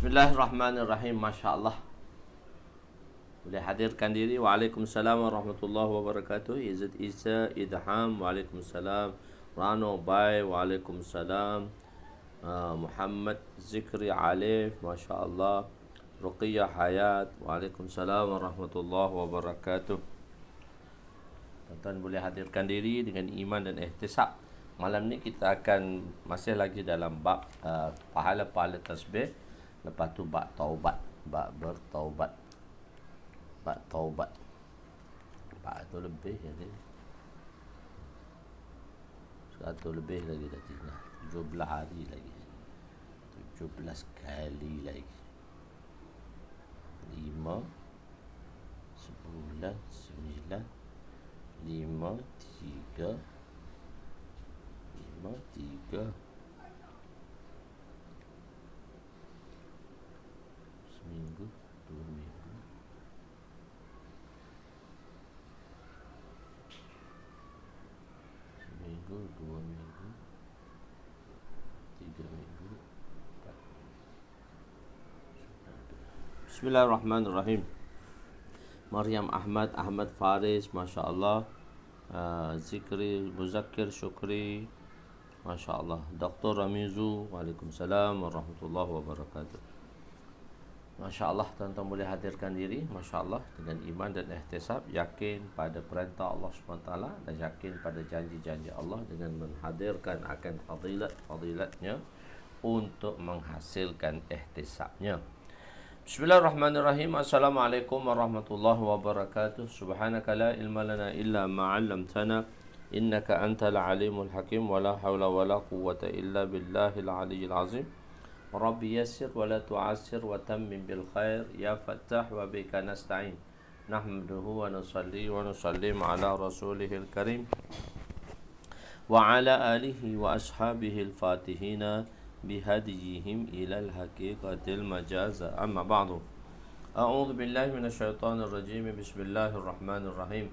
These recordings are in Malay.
Bismillahirrahmanirrahim. Masya Allah. Boleh hadirkan diri. Waalaikumsalam warahmatullahi wabarakatuh. Izzat Isa, Idham. Waalaikumsalam. Rano Bay. Waalaikumsalam. Muhammad Zikri Alif. Masya Allah. Ruqiyah Hayat. Waalaikumsalam warahmatullahi wabarakatuh. Tuan-tuan boleh hadirkan diri dengan iman dan ihtisab. Malam ni kita akan masih lagi dalam bab pahala-pahala tasbih. Lepas tu bab taubat, bab bertaubat, bab taubat. Bab tu lebih jadi 100 lebih lagi dah tinggal 17 hari lagi, 17 kali lagi, 5 sebulan 9 5 3 seminggu 2 minggu seminggu 2 minggu 3 minggu 4 minggu. Bismillahirrahmanirrahim. Maryam Ahmad Faris, Masya Allah. Zikri Muzakkir Syukri, Masya Allah. Dr. Ramizu, Waalaikumsalam warahmatullahi wabarakatuh. Masya Allah, tuan-tuan boleh hadirkan diri. Masya Allah, dengan iman dan ihtisab, yakin pada perintah Allah SWT dan yakin pada janji-janji Allah dengan menghadirkan akan fadilat-fadilatnya untuk menghasilkan ihtisabnya. Bismillahirrahmanirrahim. Assalamualaikum warahmatullahi wabarakatuh. Subhanaka la ilma lana illa ma 'allamtana innaka antal alimul hakim wa la hawla wa la quwwata illa billahil aliyyil azim. Rabbi yassir wa la tu'assir wa tammim bil khair ya fattah wa bika nasta'in. Nahmaduhu wa nusalli wa nusallim ala rasulihil karim wa ala alihi wa ashabihil fatihina bihadiyihim ilal haqiqatil majaza. Amma ba'du. A'udzu billahi minasyaitonir rajim. Bismillahirrahmanirrahim.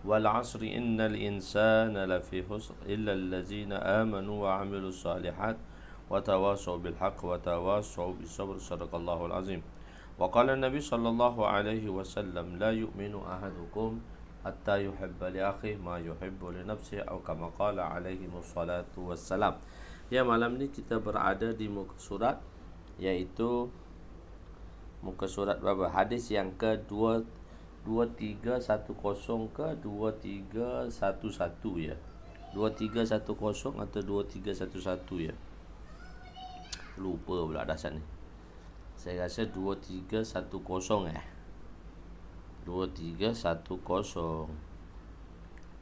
Wal 'asri innal insana lafi khusr illa allazina amanu wa 'amilus solihat wa tawasaw bil haqq wa tawasaw bis sabr. Sadaqallahul azim. Wa qala an-nabi sallallahu alaihi wasallam la yu'minu ahadukum hatta yuhibba li akhihi ma yuhibbu li nafsihi aw kama qala alaihi wassalatu wassalam. Ya, malam ni kita berada di muka surat, iaitu muka surat berapa? Hadis yang ke-2310 ke 2311 ya. 2310 atau 2311 ya. Lupa pula dasar ni. Saya rasa 2310 2310.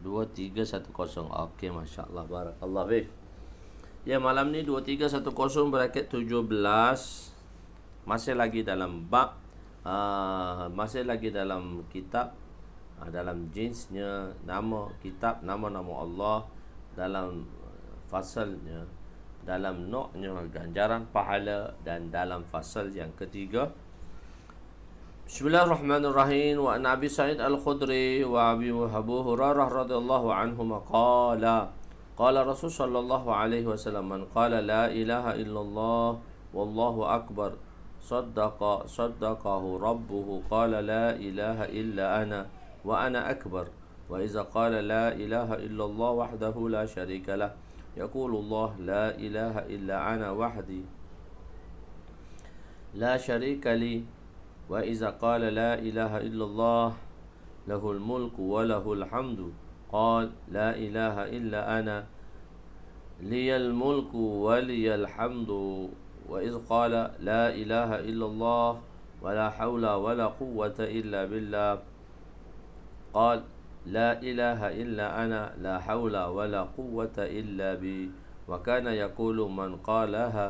2310. Okey, masya-Allah, barakallah bih. Ya, malam ni 2310 bracket 17. Masih lagi dalam bab, masih lagi dalam kitab, dalam jenisnya nama kitab, nama-nama Allah, dalam fasalnya, dalam noknya ganjaran pahala, dan dalam fasal yang ketiga. Bismillahirrahmanirrahim. Wa an Abi Sa'id Al-Khudri wa Abi Hurairah radhiyallahu anhuma qala qala Rasul sallallahu alaihi wasallam, man qala la ilaha illallah wallahu akbar saddaqahu rabbuhu qala la ilaha illa ana wa ana akbar wa iza qala la ilaha illallah wahdahu la syarika lah yaqulu Allah la ilaha illa ana wahdi la syarika li wa iza qala la ilaha illallah lahul mulku wa lahul hamdu قال لا إله إلا أنا لي الملك ولي الحمد وإذ قال لا إله إلا الله ولا حول ولا قوة إلا بالله قال لا إله إلا أنا لا حول ولا قوة إلا بي وكان يقول من قالها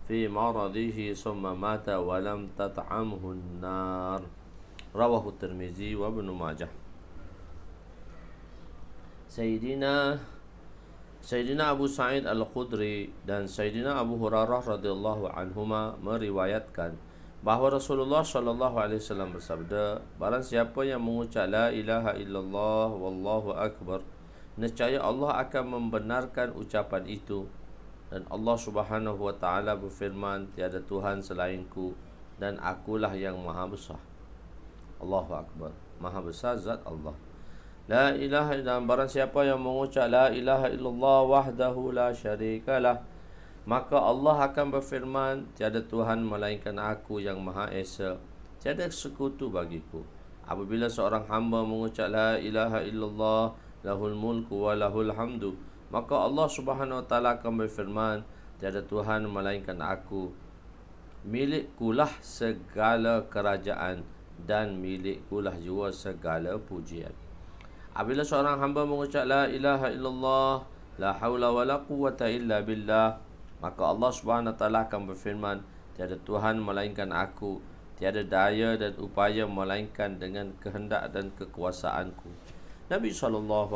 في مرضه ثم مات ولم تطعمه النار. رواه الترمذي وابن ماجه. Sayyidina Abu Sa'id Al-Khudri dan Sayyidina Abu Hurairah radhiyallahu anhuma meriwayatkan bahawa Rasulullah sallallahu alaihi wasallam bersabda, barang siapa yang mengucap la ilaha illallah wallahu akbar, nescaya Allah akan membenarkan ucapan itu Dan Allah Subhanahu wa taala berfirman, tiada Tuhan selainku dan akulah yang maha besar. Allahu akbar. Maha besar zat Allah. La ilaha illallah, barang siapa yang mengucap la ilaha illallah wahdahu la syarikalah, maka Allah akan berfirman, tiada Tuhan melainkan aku yang maha esa, tiada sekutu bagiku. Apabila seorang hamba mengucap la ilaha illallah lahul mulku wa lahul hamdu, maka Allah Subhanahu wa taala akan berfirman, tiada Tuhan melainkan aku, milikkulah segala kerajaan dan milikkulah juga segala pujian. Apabila seorang hamba mengucap la ilaha illallah la haula wa la quwwata illa billah, maka Allah Subhanahu wa taala akan berfirman, tiada Tuhan melainkan aku, tiada daya dan upaya melainkan dengan kehendak dan kekuasaanku. Nabi SAW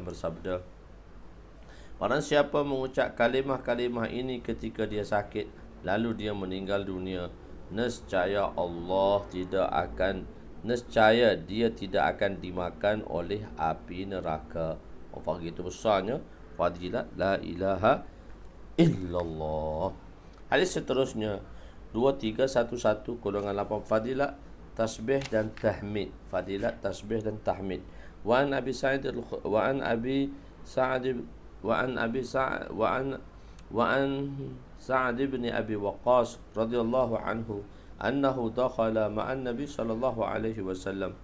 bersabda, barang siapa mengucap kalimah-kalimah ini ketika dia sakit, lalu dia meninggal dunia, nescaya dia tidak akan dimakan oleh api neraka. Apa begitu besarnya fadilat la ilaha illallah. Hadis seterusnya 2311-8, fadilat tasbih dan tahmid. Fadilat tasbih dan tahmid. Wa an Abi Sa'id wa an Abi Sa'd wa an Abi Sa'd wa an Sa'd bin Abi Waqqas radhiyallahu anhu annahu dakhala ma'an Nabi sallallahu alaihi wasallam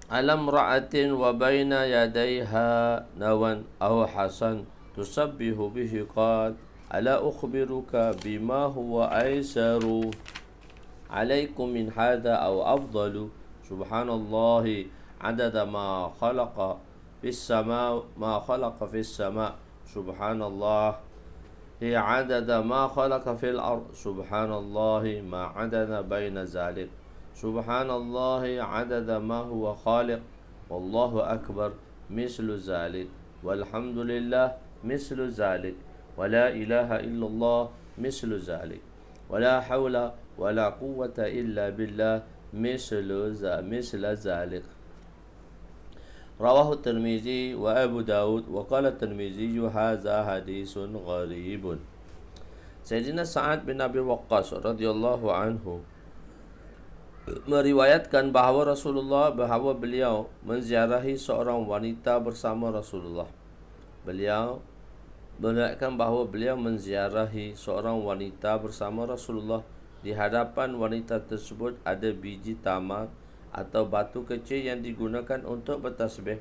alam ra'atin wa baina yadayha nawan aw hasan tusabbihu bihi qala ala ukhbiruka bima huwa aisaru alaikum min hadha aw afdalu subhanallahi adada ma khalaqa fis sama subhanallah هي عدد ما خلق في الأرض سبحان الله ما عدد بين ذلك سبحان الله عدد ما هو خالق والله أكبر مثل ذلك والحمد لله مثل ذلك ولا إله إلا الله مثل ذلك ولا حول ولا قوة إلا بالله مثل ذلك. رواه الترمذي وأبو داود وقال الترمذي هذا حديث غريب. Sayyidina Sa'ad bin Abi Waqqas radhiyallahu anhu meriwayatkan bahawa beliau menziarahi seorang wanita bersama Rasulullah. Beliau meriwayatkan bahawa beliau menziarahi seorang wanita bersama Rasulullah. Di hadapan wanita tersebut ada biji tamar atau batu kecil yang digunakan untuk bertasbih.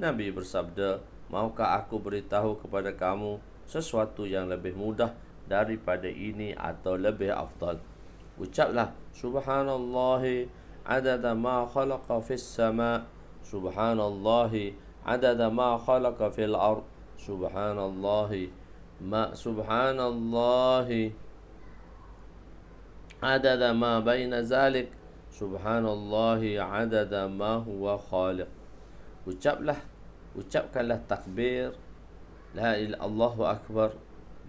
Nabi bersabda, maukah aku beritahu kepada kamu sesuatu yang lebih mudah daripada ini atau lebih afdal? Ucaplah subhanallahi adada ma khalaqa fis sama, subhanallahi adada ma khalaqa fil ard, subhanallahi adada ma baina zalik, subhanallahi adada ma huwa khaliq. Ucapkanlah takbir la ilaha Allahu akbar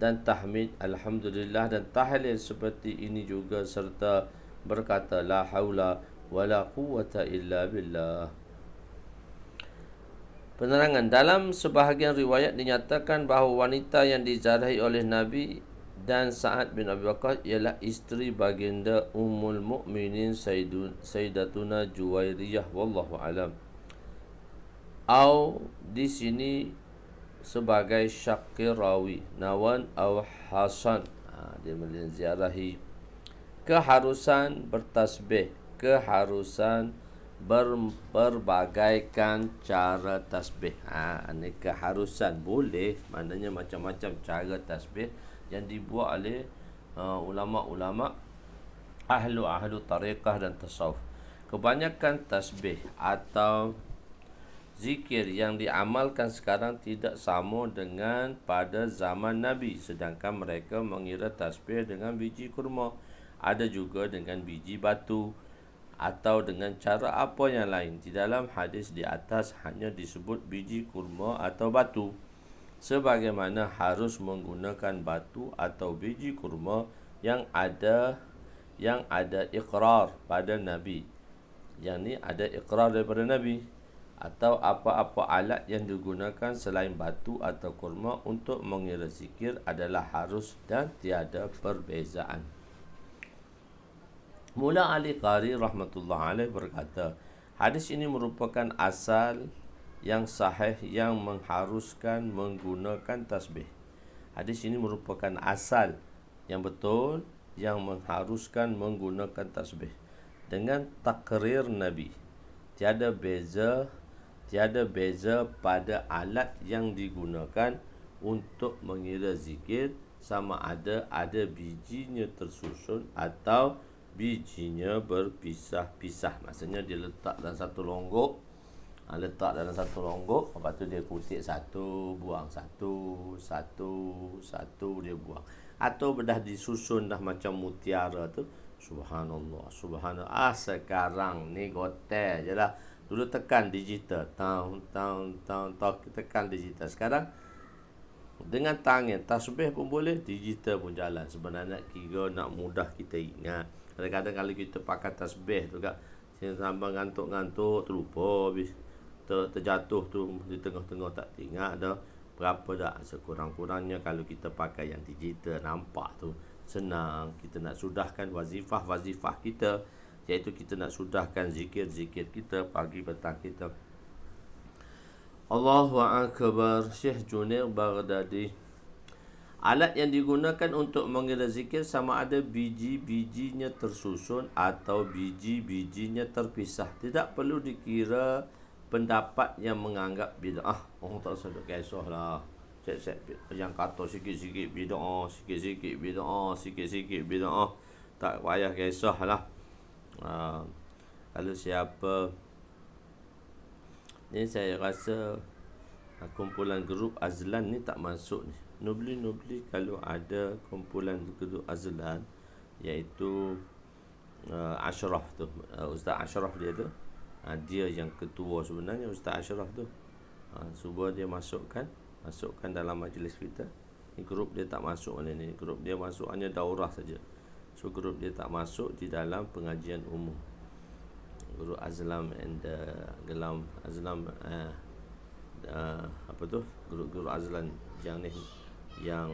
dan tahmid alhamdulillah dan tahlil seperti ini juga, serta berkata la haula wala quwwata illa billah. Penerangan, dalam sebahagian riwayat dinyatakan bahawa wanita yang diziarahi oleh Nabi dan Sa'ad bin Abi Waqqas ialah isteri baginda Ummul Mukminin Sayyidatuna Juwairiyah, wallahu alam. Au di sini sebagai syakir rawi nawan au hasan. Dia menziarahi keharusan bertasbih, keharusan berbagaikan cara tasbih. Ini keharusan, boleh, maknanya macam-macam cara tasbih yang dibuat oleh ulama-ulama ahlu tariqah dan tasawuf. Kebanyakan tasbih atau zikir yang diamalkan sekarang tidak sama dengan pada zaman Nabi, sedangkan mereka mengira tasbih dengan biji kurma, ada juga dengan biji batu atau dengan cara apa yang lain. Di dalam hadis di atas hanya disebut biji kurma atau batu, sebagaimana harus menggunakan batu atau biji kurma yang ada iqrar pada Nabi. Yang ni ada iqrar daripada Nabi. atau apa-apa alat yang digunakan selain batu atau kurma untuk mengira zikir adalah harus dan tiada perbezaan. Mula Ali Qari rahmatullah alaih berkata, hadis ini merupakan asal yang sahih yang mengharuskan menggunakan tasbih. Hadis ini merupakan asal yang betul yang mengharuskan menggunakan tasbih dengan takrir Nabi. Tiada beza pada alat yang digunakan untuk mengira zikir, sama ada bijinya tersusun atau bijinya berpisah-pisah. Maksudnya dia letak dalam satu longgok, lepas tu dia kutip satu, buang satu, dia buang. Atau dah disusun dah macam mutiara tu. Subhanallah. Sekarang ni gotel je lah. Dulu tekan digital, tekan digital. Sekarang dengan tangan, tasbih pun boleh, digital pun jalan. Sebenarnya kira nak mudah kita ingat. Kadang-kadang kalau kita pakai tasbih tu kat, sampai ngantuk-ngantuk, terlupa habis. Terjatuh tu di tengah-tengah tak ingat dah. Berapa dah sekurang-kurangnya kalau kita pakai yang digital, nampak tu senang. Kita nak sudahkan wazifah kita, iaitu kita nak sudahkan zikir-zikir kita pagi petang kita. Allahu Akbar. Syekh Junaid Baghdadi. Alat yang digunakan untuk mengira zikir sama ada biji-bijinya tersusun atau biji-bijinya terpisah. Tidak perlu dikira pendapat yang menganggap bid'ah. Tak usah duk kisahlah. Set yang kata sikit-sikit bid'ah, sikit-sikit bid'ah. Tak payah kisahlah. Kalau siapa ni, saya rasa kumpulan grup Azlan ni tak masuk ni. Nubli kalau ada kumpulan grup Azlan, iaitu Ashraf tu, Ustaz Ashraf dia tu, dia yang ketua sebenarnya, Ustaz Ashraf tu. Cuba dia masukkan dalam majlis kita. Ni grup dia tak masuk ni. Grup dia masuk hanya daurah saja. So grup dia tak masuk di dalam pengajian umum. Grup Azlam and Gelam Azlam, apa tu, grup Azlan yang ni, yang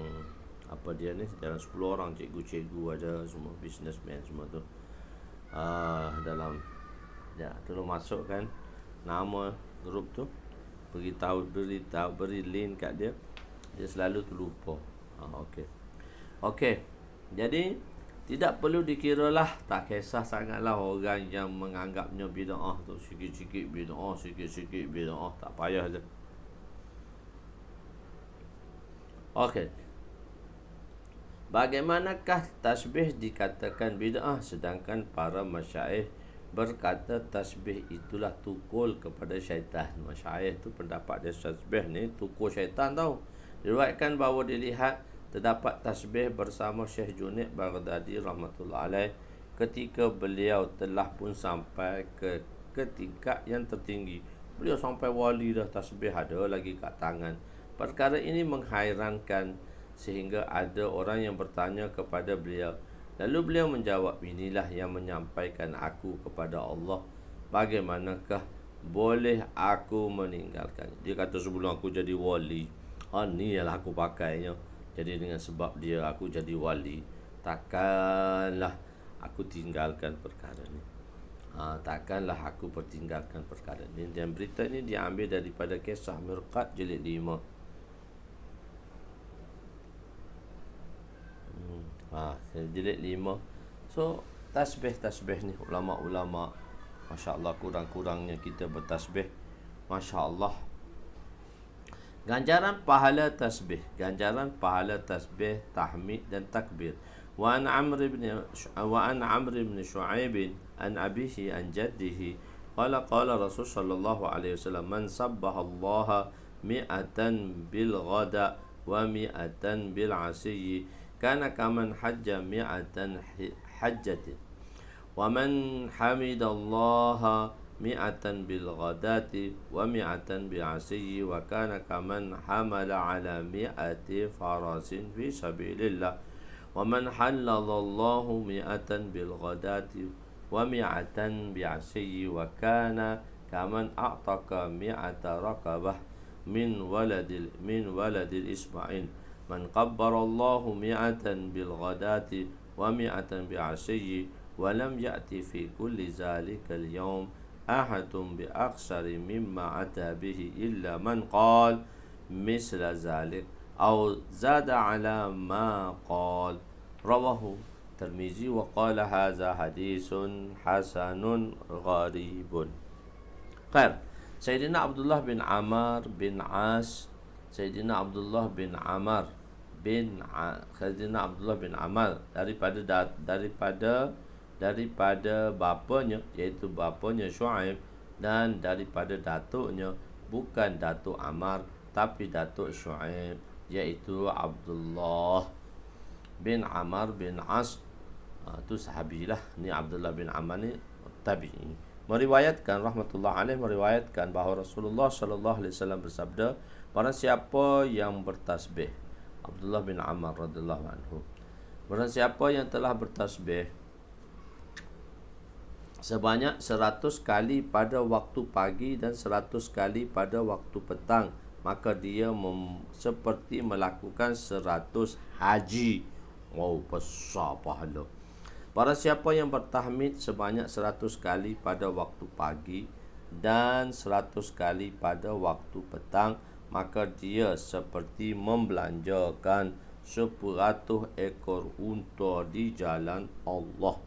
apa dia ni, dalam 10 orang, cikgu-cikgu ada, semua businessman semua tu. Dalam tolong masukkan nama grup tu, beri link kat dia. Dia selalu terlupa. Okey. Jadi tidak perlu dikiralah, tak kisah sangatlah orang yang menganggapnya bid'ah tu, sikit-sikit bid'ah, tak payah je. Okey. Bagaimanakah tasbih dikatakan bid'ah sedangkan para masyayikh berkata tasbih itulah tukul kepada syaitan. Masyayikh tu pendapat dia tasbih ni tukul syaitan tau. Diriwayatkan bahawa dilihat terdapat tasbih bersama Syekh Junaid Baghdadi rahmatullah alaih ketika beliau telah pun sampai ke tingkat yang tertinggi. Beliau sampai wali dah, tasbih ada lagi kat tangan. Perkara ini menghairankan sehingga ada orang yang bertanya kepada beliau. Lalu beliau menjawab, inilah yang menyampaikan aku kepada Allah. Bagaimanakah boleh aku meninggalkan? Dia kata sebelum aku jadi wali, ni ialah aku pakainya. Jadi dengan sebab dia aku jadi wali, takkanlah aku tinggalkan perkara ni. Takkanlah aku pertinggalkan perkara ni. Dan berita ni diambil daripada kisah Mirqat jilid 5. Jilid 5. So tasbih ni ulama-ulama, masya-Allah, kurang-kurangnya kita bertasbih, masya-Allah. Ganjaran pahala tasbih, tahmid dan takbir. Wa an Amr ibn Shu'aib an abihi an jaddihi qala Rasul sallallahu alaihi wasallam, man sabbaha Allah mi'atan bil ghada wa mi'atan bil asyi kana kaman hajja mi'atan hajjatin wa man hamidallaha mi'atan bil ghadati wa mi'atan bil asyi wa kana kaman hamala ala mi'ati farasin fi sabilillah wa man halalallahu mi'atan bil ghadati wa mi'atan bil asyi wa kana kaman a'taka mi'ata raqabah min waladil Isma'il. Man qabbara Allahu mi'atan bil ghadati wa mi'atan bi 'ashiyyi wa lam ya'ti fi kulli zalika al yawm ahadun bi aksari mimma ata bihi illa man qala misla zalik aw zada ala ma qala. Rawahu Tirmizi wa qala hadza hadisun hasanun gharibun. Khair. Sayyidina Abdullah bin Amr bin As, Sayyidina Abdullah bin Amr bin Sayyidina Abdullah bin Amr daripada bapanya, iaitu bapanya Shu'aib, dan daripada datuknya, bukan datuk Amr tapi datuk Shu'aib, iaitu Abdullah bin Amr bin As. Itu sahabilah. Ni Abdullah bin Amr ni tabi'i. Meriwayatkan rahmatullah alaih, meriwayatkan bahawa Rasulullah sallallahu alaihi wasallam bersabda, barang siapa yang bertasbih, Abdullah bin Amr radhiyallahu anhu, barang siapa yang telah bertasbih sebanyak 100 kali pada waktu pagi dan 100 kali pada waktu petang, maka dia seperti melakukan 100 haji. Wow, besar pahala. Barang siapa yang bertahmid sebanyak 100 kali pada waktu pagi dan 100 kali pada waktu petang, maka dia seperti membelanjakan 100 ekor unta di jalan Allah.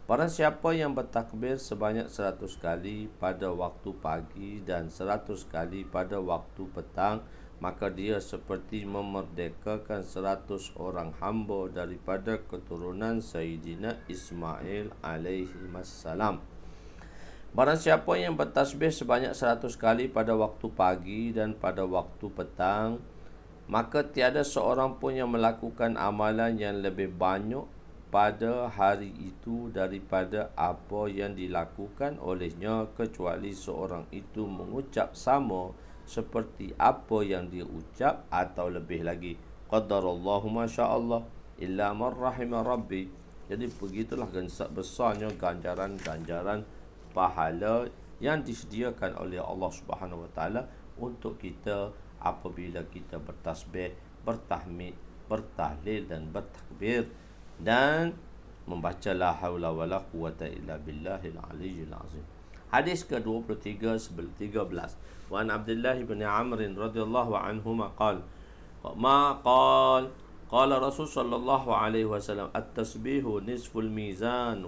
Barang siapa yang bertakbir sebanyak 100 kali pada waktu pagi dan 100 kali pada waktu petang, maka dia seperti memerdekakan 100 orang hamba daripada keturunan Sayyidina Ismail alaihi wassalam. Barang siapa yang bertasbih sebanyak 100 kali pada waktu pagi dan pada waktu petang, maka tiada seorang pun yang melakukan amalan yang lebih banyak pada hari itu daripada apa yang dilakukan olehnya, kecuali seorang itu mengucap sama seperti apa yang dia ucap atau lebih lagi. Qadarallahu masyaallah illa man rahima rabbi. Jadi begitulah besarnya ganjaran-ganjaran pahala yang disediakan oleh Allah Subhanahu wa taala untuk kita apabila kita bertasbih, bertahmid, bertahlil dan bertakbir dan membaca la haula wala quwata illa billahil aliyyil azim. Hadis ke-23 sebelum 13. Wa an Abdullah bin Amr radhiyallahu anhuma qala qala Rasul sallallahu alaihi wasallam at-tasbihu nisful mizan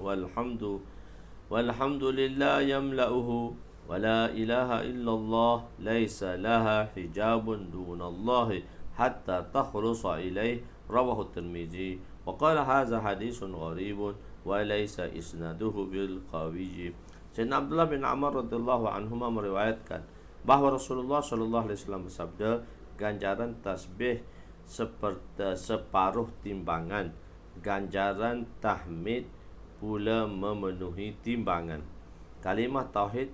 walhamdulillah yamla'uhu wa la ilaha illallah laysa laha hijabun dunallahi hatta takhlusa ilaih. Rawahu Tirmizi wa qala hadza hadisun gharibun wa laysa isnaduhu bil qawiyyi. Sayyidina Abdullah bin Amr radhiyallahu anhuma meriwayatkan bahawa Rasulullah sallallahu alaihi wasallam bersabda, ganjaran tasbih seperti separuh timbangan, ganjaran tahmid pula memenuhi timbangan. Kalimah tauhid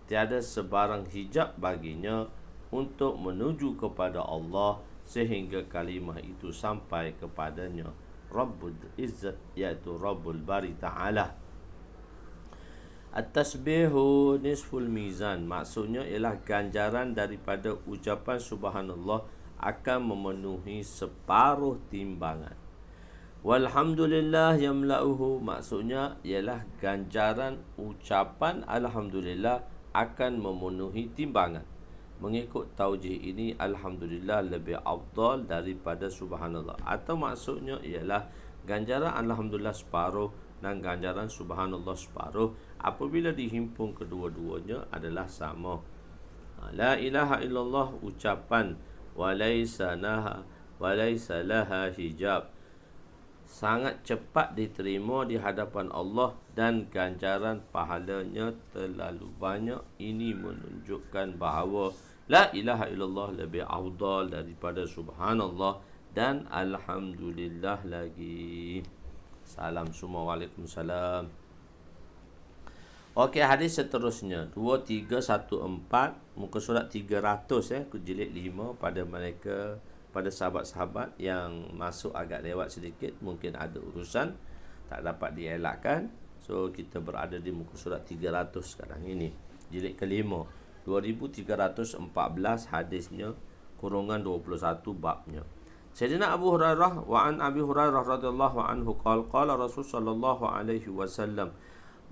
tiada sebarang hijab baginya untuk menuju kepada Allah sehingga kalimah itu sampai kepadanya Rabbul Izzat, iaitu Rabbul Bari Ta'ala. At-tasbihu nisful mizan, maksudnya ialah ganjaran daripada ucapan subhanallah akan memenuhi separuh timbangan. Walhamdulillah yamla'uhu, maksudnya ialah ganjaran ucapan alhamdulillah akan memenuhi timbangan. Mengikut taujih ini, alhamdulillah lebih afdal daripada subhanallah, atau maksudnya ialah ganjaran alhamdulillah separuh dan ganjaran subhanallah separuh apabila dihimpun kedua-duanya adalah sama. La ilaha illallah ucapan walaysa laha hijab, sangat cepat diterima di hadapan Allah dan ganjaran pahalanya terlalu banyak. Ini menunjukkan bahawa la ilaha illallah lebih afdal daripada subhanallah dan alhamdulillah lagi. Salam semua. Waalaikumsalam. Okey, hadis seterusnya 2314 muka surat 300 jilid 5 pada mereka, pada sahabat-sahabat yang masuk agak lewat sedikit, mungkin ada urusan tak dapat dielakkan. So kita berada di muka surat 300 sekarang ini. jilid kelima, 2314 hadisnya, kurungan 21 babnya. Sayyidina Abu Hurairah wa an Abi Hurairah radhiyallahu anhu qala Rasul sallallahu alaihi wasallam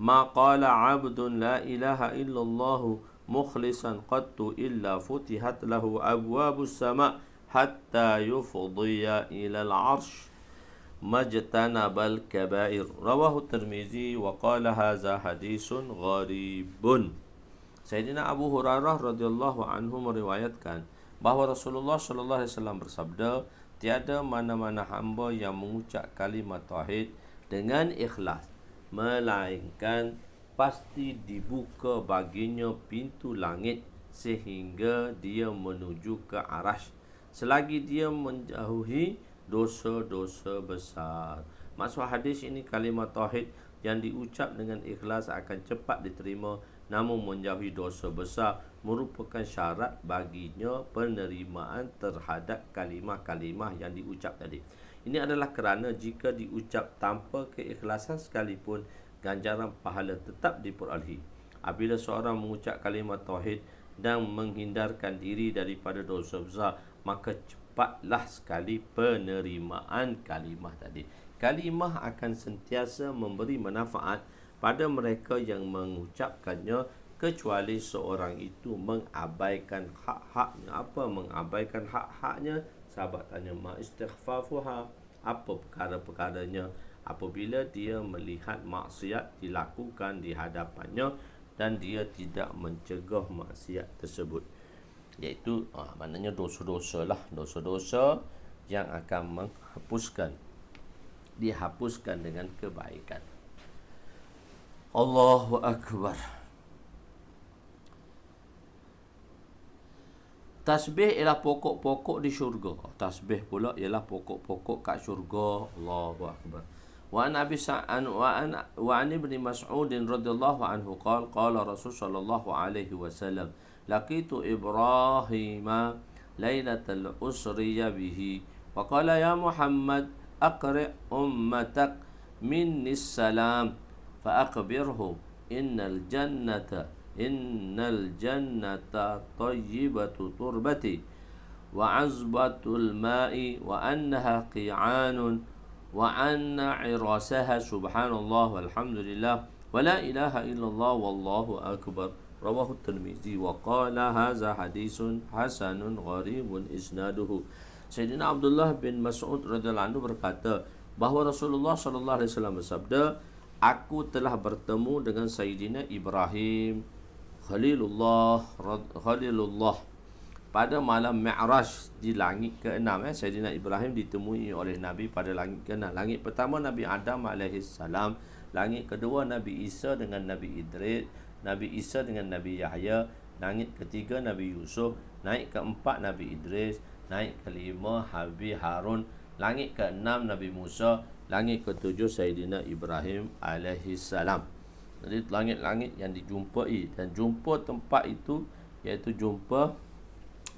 ma qala 'abdun la ilaha illallah mukhlishan qattu illa futihat lahu abwabus sama' hatta yufdiya ila al-'arsy majtanabal kabair. Rawahu Tirmizi wa qala hadza hadisun gharibun. Sayyidina Abu Hurairah radhiyallahu anhu meriwayatkan bahawa Rasulullah sallallahu alaihi wasallam bersabda, tiada mana-mana hamba yang mengucap kalimat tauhid dengan ikhlas melainkan pasti dibuka baginya pintu langit sehingga dia menuju ke arasy selagi dia menjauhi dosa-dosa besar. Maksud hadis ini, kalimat tauhid yang diucap dengan ikhlas akan cepat diterima, namun menjauhi dosa besar merupakan syarat baginya penerimaan terhadap kalimah-kalimah yang diucap tadi. Ini adalah kerana jika diucap tanpa keikhlasan sekalipun, ganjaran pahala tetap diperolehi. Apabila seorang mengucap kalimat tauhid dan menghindarkan diri daripada dosa besar, maka cepatlah sekali penerimaan kalimah tadi. Kalimah akan sentiasa memberi manfaat pada mereka yang mengucapkannya, kecuali seorang itu mengabaikan hak-haknya. Apa mengabaikan hak-haknya? Sahabat tanya, ma istighfafuha, apa perkara-perkaranya? Apabila dia melihat maksiat dilakukan di hadapannya dan dia tidak mencegah maksiat tersebut, iaitu maknanya dosa-dosa lah, dosa-dosa yang akan dihapuskan dengan kebaikan. Allahu Akbar. Tasbih ialah pokok-pokok di syurga. Tasbih pula ialah pokok-pokok kat syurga. Allahu Akbar. Wa an Abi Sa'an wa an Ibnu Mas'ud radhiyallahu anhu qala Rasul sallallahu alaihi wasallam laqitu Ibrahima lailatal usriya bihi wa qala ya Muhammad aqri ummatak minni salam fa akhbirhum innal jannata tayyibatu turbati wa azbatul ma'i wa annaha qi'anun wa anna 'irasaha subhanallah walhamdulillah wa la ilaha illallah wallahu akbar. Rawahu Tirmizi wa qala hadza hadisun hasanun gharibun isnaduhu. Sayyidina Abdullah bin Mas'ud radhiyallahu anhu berkata bahawa Rasulullah sallallahu alaihi wasallam bersabda, aku telah bertemu dengan Sayyidina Ibrahim Khalilullah pada malam Mi'raj di langit ke-6. Sayyidina Ibrahim ditemui oleh Nabi pada langit ke-6. Langit pertama Nabi Adam AS, langit kedua Nabi Isa dengan Nabi Idris, Nabi Isa dengan Nabi Yahya, langit ketiga Nabi Yusuf, naik keempat Nabi Idris, naik kelima Nabi Harun, langit ke-6 Nabi Musa, langit ke-7 Sayyidina Ibrahim AS. Jadi langit-langit yang dijumpai, dan jumpa tempat itu iaitu jumpa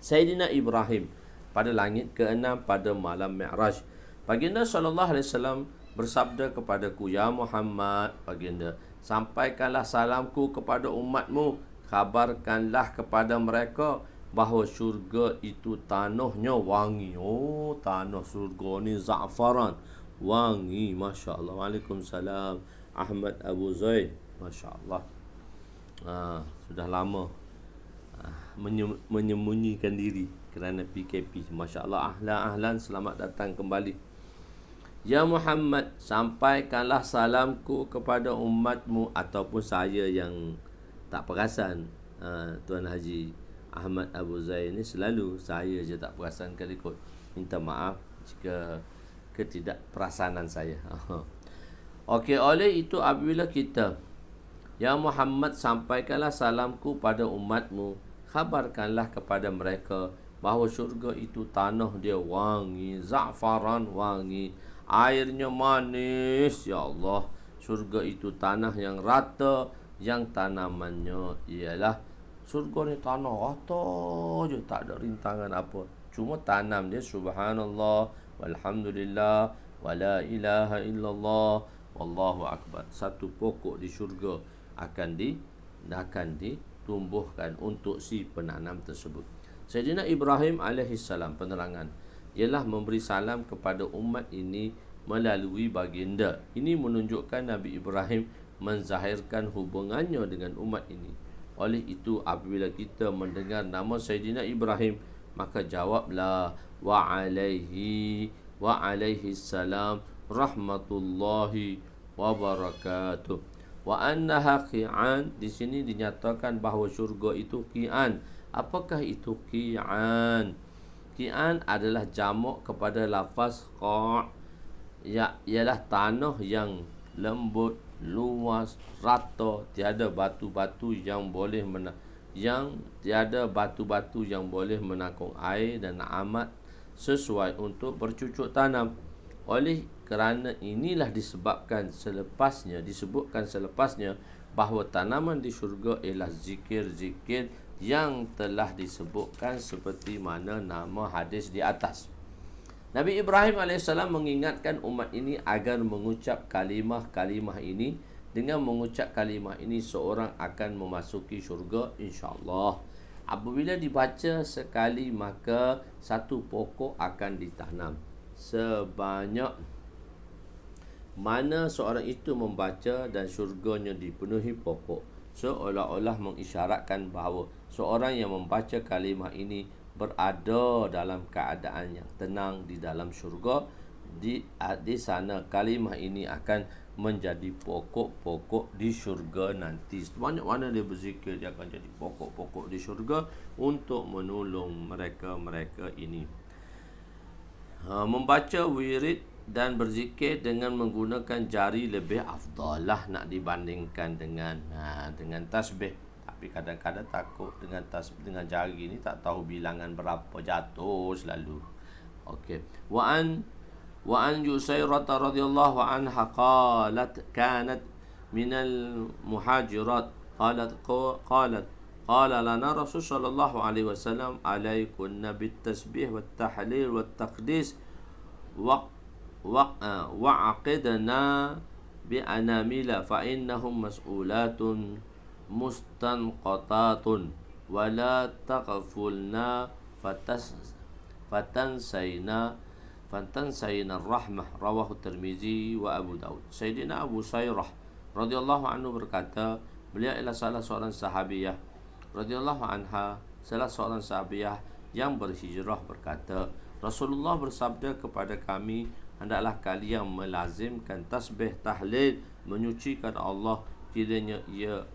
Sayyidina Ibrahim pada langit ke-6 pada malam Mi'raj. Baginda sallallahu alaihi wasallam bersabda kepadaku, ya Muhammad, baginda, sampaikanlah salamku kepada umatmu, khabarkanlah kepada mereka bahawa syurga itu tanahnya wangi. Oh, tanah syurga ni za'faran, wangi, masya-Allah. Waalaikumsalam Ahmad Abu Zaid, masya-Allah. Sudah lama menyembunyikan diri kerana PKP. Masya Allah. Ahlan, selamat datang kembali. Ya Muhammad, sampaikanlah salamku kepada umatmu, ataupun saya yang tak perasan. Tuan Haji Ahmad Abu Zaid ni selalu saya je tak perasan kali kot. Minta maaf jika ketidakperasanan saya. Okey, oleh itu apabila kita, ya Muhammad, sampaikanlah salamku pada umatmu, khabarkanlah kepada mereka bahawa syurga itu tanah dia wangi, za'faran, wangi, airnya manis. Ya Allah, syurga itu tanah yang rata, yang tanamannya ialah, syurga ni tanah rata je, tak ada rintangan apa, cuma tanam dia subhanallah walhamdulillah wa la ilaha illallah wallahu akbar. Satu pokok di syurga akan ditumbuhkan untuk si penanam tersebut. Sayyidina Ibrahim alaihissalam, penerangan, ialah memberi salam kepada umat ini melalui baginda. Ini menunjukkan Nabi Ibrahim menzahirkan hubungannya dengan umat ini. Oleh itu, apabila kita mendengar nama Sayyidina Ibrahim, maka jawablah wa alaihi salam rahmatullahi wa barakatuh. Wa annaha qi'an, di sini dinyatakan bahawa syurga itu qi'an. Apakah itu qi'an? Qi'an adalah jamak kepada lafaz qa', ialah tanah yang lembut, luas, rata, tiada batu-batu yang boleh menakung air dan amat sesuai untuk bercucuk tanam. Oleh kerana inilah disebutkan selepasnya bahawa tanaman di syurga ialah zikir-zikir yang telah disebutkan seperti mana nama hadis di atas. Nabi Ibrahim AS mengingatkan umat ini agar mengucap kalimah-kalimah ini. Dengan mengucap kalimah ini, seorang akan memasuki syurga insya-Allah. Apabila dibaca sekali, maka satu pokok akan ditanam. Sebanyak mana seorang itu membaca dan syurganya dipenuhi pokok, seolah-olah mengisyaratkan bahawa seorang yang membaca kalimah ini berada dalam keadaan yang tenang di dalam syurga. Di sana kalimah ini akan menjadi pokok-pokok di syurga nanti. Sebanyak mana dia berzikir, dia akan jadi pokok-pokok di syurga untuk menolong mereka-mereka ini. Membaca wirid dan berzikir dengan menggunakan jari lebih afdal lah, nak dibandingkan dengan tasbih. Tapi kadang-kadang takut dengan dengan jari ni, tak tahu bilangan berapa, jatuh selalu. Okey. Wa an Yusairah radhiyallahu anha qalat kanat minal muhajirat qalat qala lana Rasul sallallahu alaihi wasallam alaikunna bit tasbih wat tahlil wat taqdis wa'aqidna bi anamila fa innahum mas'ulatun mustanqatatun wa la taqfulna fatansayna ar-rahmah, rawahu Tirmizi wa Abu Daud. Sayyidina Abu Sairah radhiyallahu anhu berkata, beliau ialah salah seorang sahabiyah radhiyallahu anha, salah seorang sahabiyah yang berhijrah, berkata, Rasulullah bersabda kepada kami, hendaklah kalian melazimkan tasbih tahlil, menyucikan Allah, kiranya ia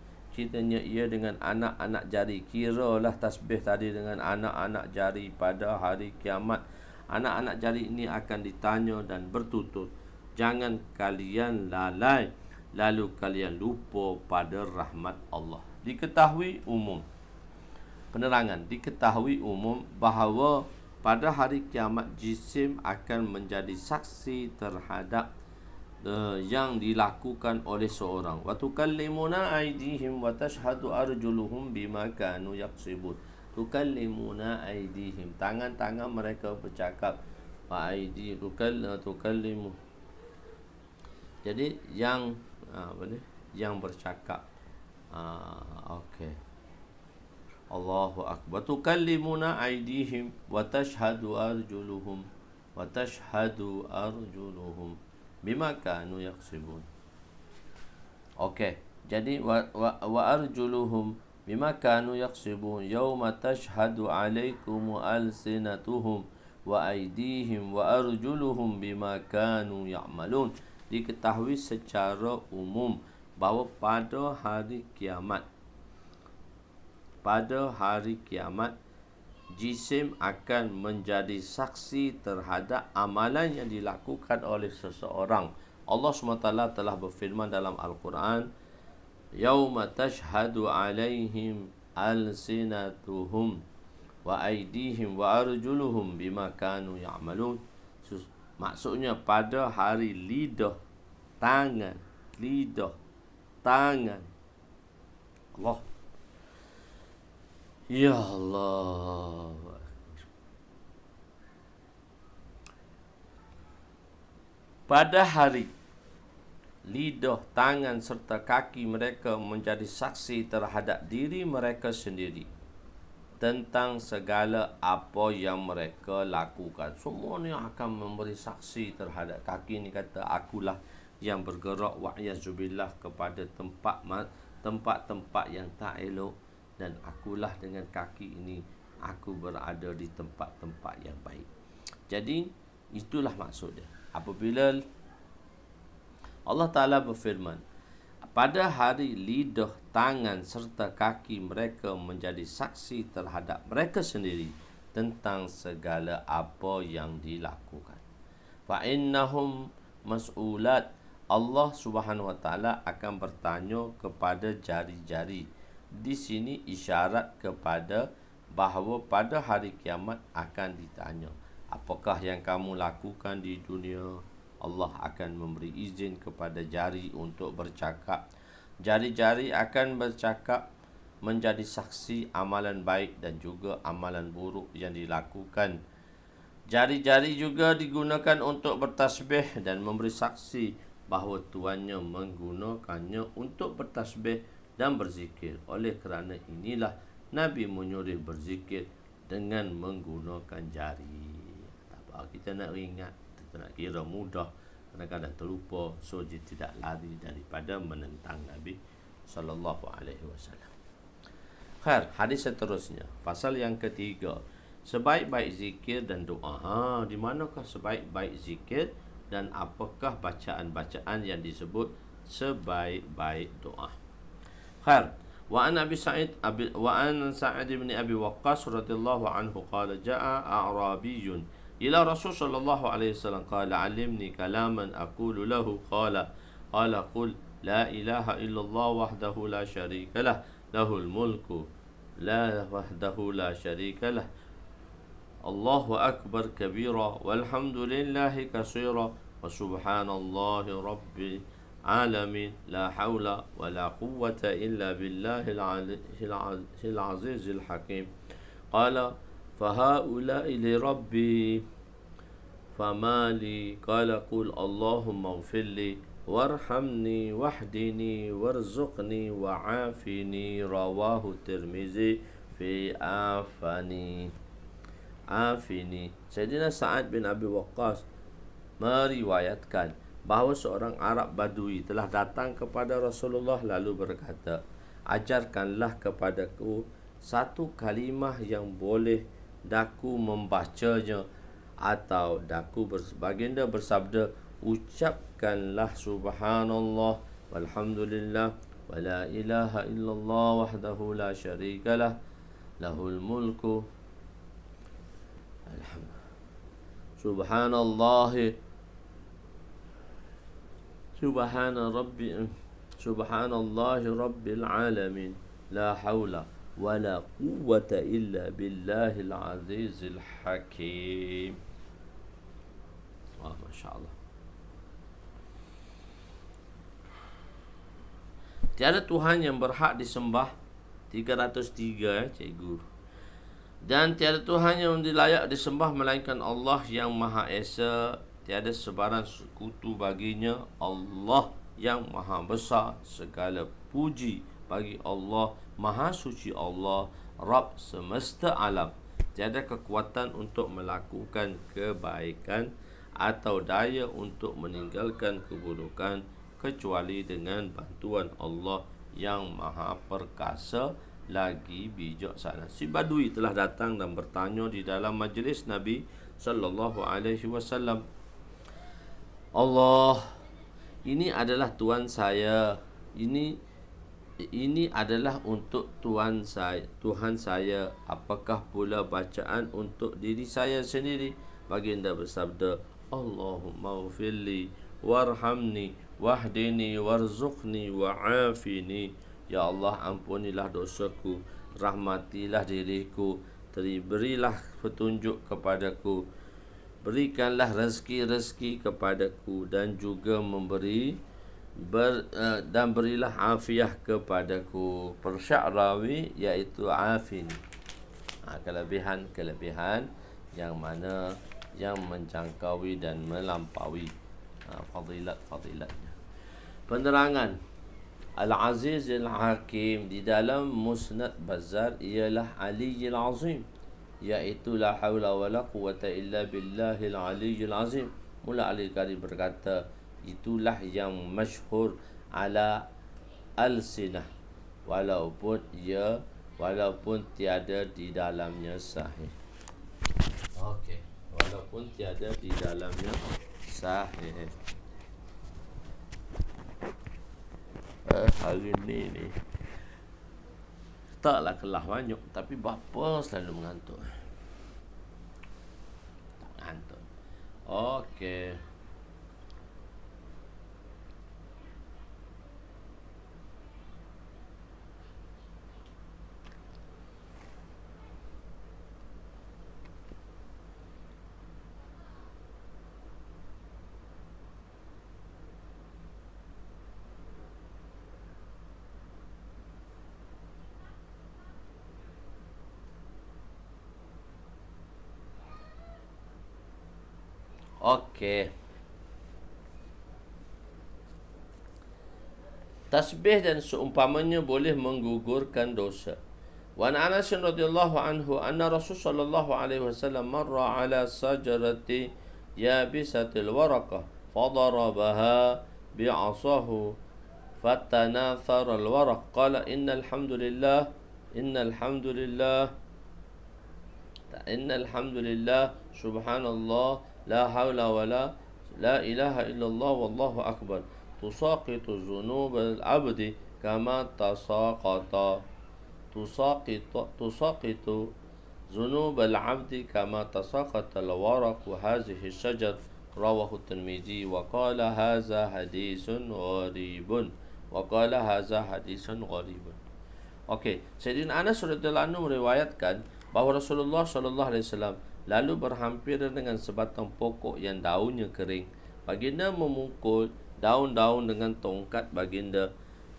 dengan anak-anak jari. Kiralah tasbih tadi dengan anak-anak jari pada hari kiamat. Anak-anak jari ini akan ditanya dan bertutur, jangan kalian lalai lalu kalian lupa pada rahmat Allah. Diketahui umum bahawa pada hari kiamat jisim akan menjadi saksi terhadap yang dilakukan oleh seorang. Wa tukallimuna aydihim wa tashhadu arjuluhum bima kanu yaksibun. Tukallimuna aydihim, tangan-tangan mereka bercakap. Wa aydi tukallimu. Jadi yang yang bercakap. Okey. Allahu akbar. Tukallimuna aydihim wa tashhadu arjuluhum bima kanu yaksibun. Okey. Jadi wa arjuluhum bima kanu yaksibun yauma tashhadu alaikum alsinatuhum wa aydihim wa arjuluhum bima kanu ya'malun. Diketahui secara umum bahawa pada hari kiamat jisim akan menjadi saksi terhadap amalan yang dilakukan oleh seseorang. Allah SWT telah berfirman dalam Al-Quran, yauma tashhadu alaihim alsinatuhum wa aydihim wa arjuluhum bima kanu ya'malun. Maksudnya pada hari tangan Allah. Ya Allah. Pada hari lidah, tangan serta kaki mereka menjadi saksi terhadap diri mereka sendiri tentang segala apa yang mereka lakukan. Semuanya akan memberi saksi terhadap kaki ni, kata akulah yang bergerak wa'yazubillah kepada tempat-tempat yang tak elok, dan akulah dengan kaki ini aku berada di tempat-tempat yang baik. Jadi itulah maksud dia. Apabila Allah Ta'ala berfirman, pada hari lidah, tangan serta kaki mereka menjadi saksi terhadap mereka sendiri tentang segala apa yang dilakukan. Fa'innahum mas'ulat. Allah Subhanahu Wa Ta'ala akan bertanya kepada jari-jari. Di sini isyarat kepada bahawa pada hari kiamat akan ditanya, apakah yang kamu lakukan di dunia? Allah akan memberi izin kepada jari untuk bercakap. Jari-jari akan bercakap menjadi saksi amalan baik dan juga amalan buruk yang dilakukan. Jari-jari juga digunakan untuk bertasbih dan memberi saksi bahawa tuannya menggunakannya untuk bertasbih dan berzikir. Oleh kerana inilah Nabi menyuruh berzikir dengan menggunakan jari. Tak apa, kita nak ingat, kita nak kira mudah, kadang-kadang terlupa, so dia tidak lari daripada menentang Nabi sallallahu alaihi wasallam. Khair, hadis seterusnya, pasal yang ketiga, sebaik-baik zikir dan doa. Di manakah sebaik-baik zikir dan apakah bacaan-bacaan yang disebut sebaik-baik doa? Khair, wa an Sa'id bin Abi Waqqas radhiyallahu anhu qala jaa a'rabiyyun ila Rasul sallallahu alaihi wasallam qala 'allimni kalaman aqulu lahu qala qul la ilaha illallah wahdahu la syarika lah lahul mulku la wahdahu la syarika lah Allahu akbar kabira walhamdulillahi katsira wa subhanallahi rabbil alamin la haula wa la quwwata illa billahil azizil hakim. Qala fahaula'i li rabbi famali. Qala qul Allahumma ighfirli warhamni wahdini warzuqni wa'afini. Rawahu Tirmizi fi afini. Sayyidina Sa'ad bin Abi Waqqas meriwayatkan bahawa seorang Arab Badui telah datang kepada Rasulullah lalu berkata, ajarkanlah kepadaku satu kalimah yang boleh daku membacanya, atau daku baginda bersabda, ucapkanlah subhanallah walhamdulillah wa la ilaha illallah wahdahu la syarikalah lahul mulku subhanallahi rabbil alamin la haula wa la quwwata illa billahil azizil hakim. Masya-Allah. Tiada Tuhan yang berhak disembah, 303 cikgu. Dan tiada Tuhan yang dilayak disembah melainkan Allah yang Maha Esa. Tiada sebarang sekutu baginya. Allah yang Maha Besar. Segala puji bagi Allah. Maha suci Allah, Rabb semesta alam. Tiada kekuatan untuk melakukan kebaikan atau daya untuk meninggalkan keburukan kecuali dengan bantuan Allah yang Maha Perkasa lagi bijaksana. Si Badui telah datang dan bertanya di dalam majlis Nabi sallallahu alaihi wasallam, Allah, ini adalah Tuhan saya. Ini adalah untuk Tuhan saya. Apakah pula bacaan untuk diri saya sendiri? Baginda bersabda, Allahumma ighfirli warhamni wahdini warzuqni wa'afini. Ya Allah, ampunilah dosaku, rahmatilah diriku, berilah petunjuk kepadaku, berikanlah rezeki kepadaku, dan juga dan berilah afiah kepadaku. Persyak rawi iaitu afin. Kelebihan yang mana yang menjangkaui dan melampaui fadilatnya. Penerangan Al-Aziz Al-Hakim di dalam Musnad Bazzar ialah Aliyyil Azim, iaitu la haula wala quwata illa billahil aliyyil azim. Mula Ali Qari berkata, itulah yang masyhur ala al-sinah, walaupun tiada di dalamnya sahih. Okey, walaupun tiada di dalamnya sahih. Hari ni taklah kelah banyak, tapi bapa selalu mengantuk. Mengantuk. Okey. Okey. Tasbih dan seumpamanya boleh menggugurkan dosa. Wa an Anas radhiyallahu anhu anna Rasul sallallahu alaihi wasallam marra ala sajarati yabisatil waraqah fadarabaha bi'asahu fatanathara al-waraq qala innal hamdulillah subhanallah la hawla wala la ilaha illallah wallahu akbar tusaqitu dhunubal abdi kama tusaqitu dhunubal abdi kama tasaqata al-waraq wa hadhihi syajar rawahu Tirmizi wa qala hadza haditsun gharibun Okey, Sayyidina Anas radhiyallahu anhu meriwayatkan bahawa Rasulullah sallallahu alaihi wasallam lalu berhampiran dengan sebatang pokok yang daunnya kering. Baginda memukul daun-daun dengan tongkat baginda.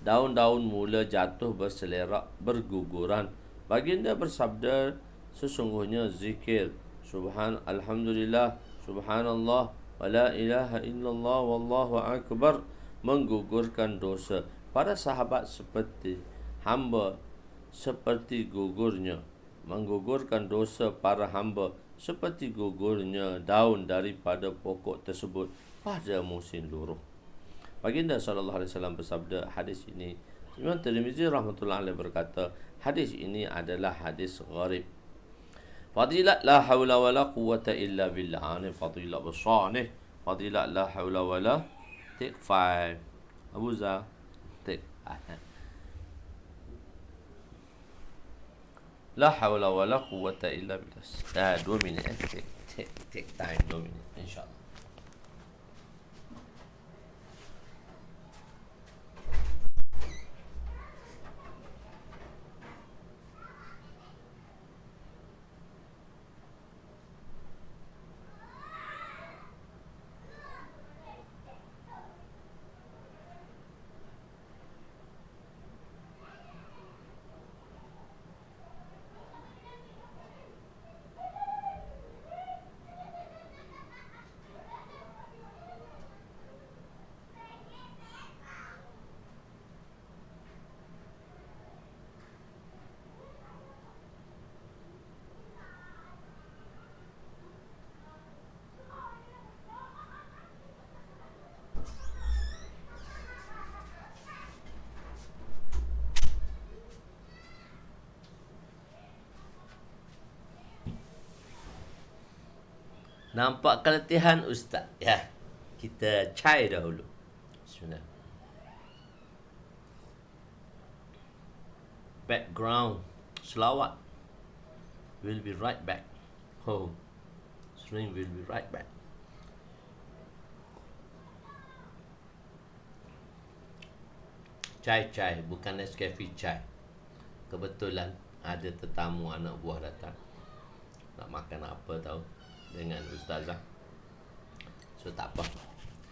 Daun-daun mula jatuh berselerak berguguran. Baginda bersabda, sesungguhnya zikir alhamdulillah, subhanallah, wa la ilaha illallah wallahu akbar menggugurkan dosa. Para sahabat seperti hamba seperti gugurnya, menggugurkan dosa para hamba seperti gugurnya daun daripada pokok tersebut pada musim luruh. Baginda sallallahu alaihi wasallam bersabda, hadis ini Imam Tirmizi rahmatullahi alaihi berkata, hadis ini adalah hadis gharib. Fadilat la haula wala quwata illa billah. Ini fadilat besar ni. Fadilat la haula wala. Take 5. Abu Zah. Take 5. La hawla wa la quwwata illa billah. 2 minit. Take time 2 minit insyaAllah. Nampak keletihan Ustaz? Ya. Kita cai dahulu. Bismillah. Background selawat. We'll be right back. Home. Stream will be right back. Cai, bukan Nescafe chai. Kebetulan ada tetamu anak buah datang. Nak makan apa tahu dengan Ustazah. So tak apa,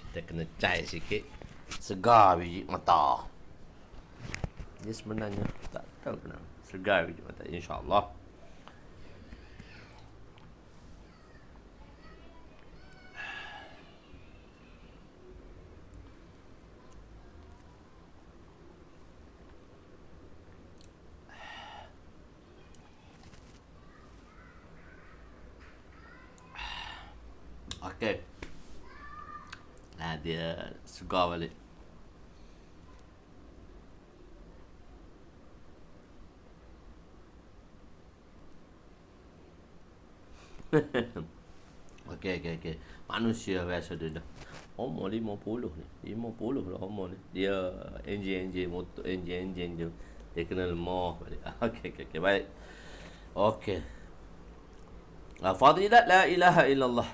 kita kena cai sikit. Segar biji mata. Dia sebenarnya tak tahu kenapa segar biji mata, insyaAllah. Okey. Dia segar balik. Okey. Manusia biasa dia dah. Umur 50 ni. 50 lah umur ni. Dia enjin motor, enjin je. Dia kena lemah balik. Okey. Baik. Okey. Fadilat la ilaha illallah.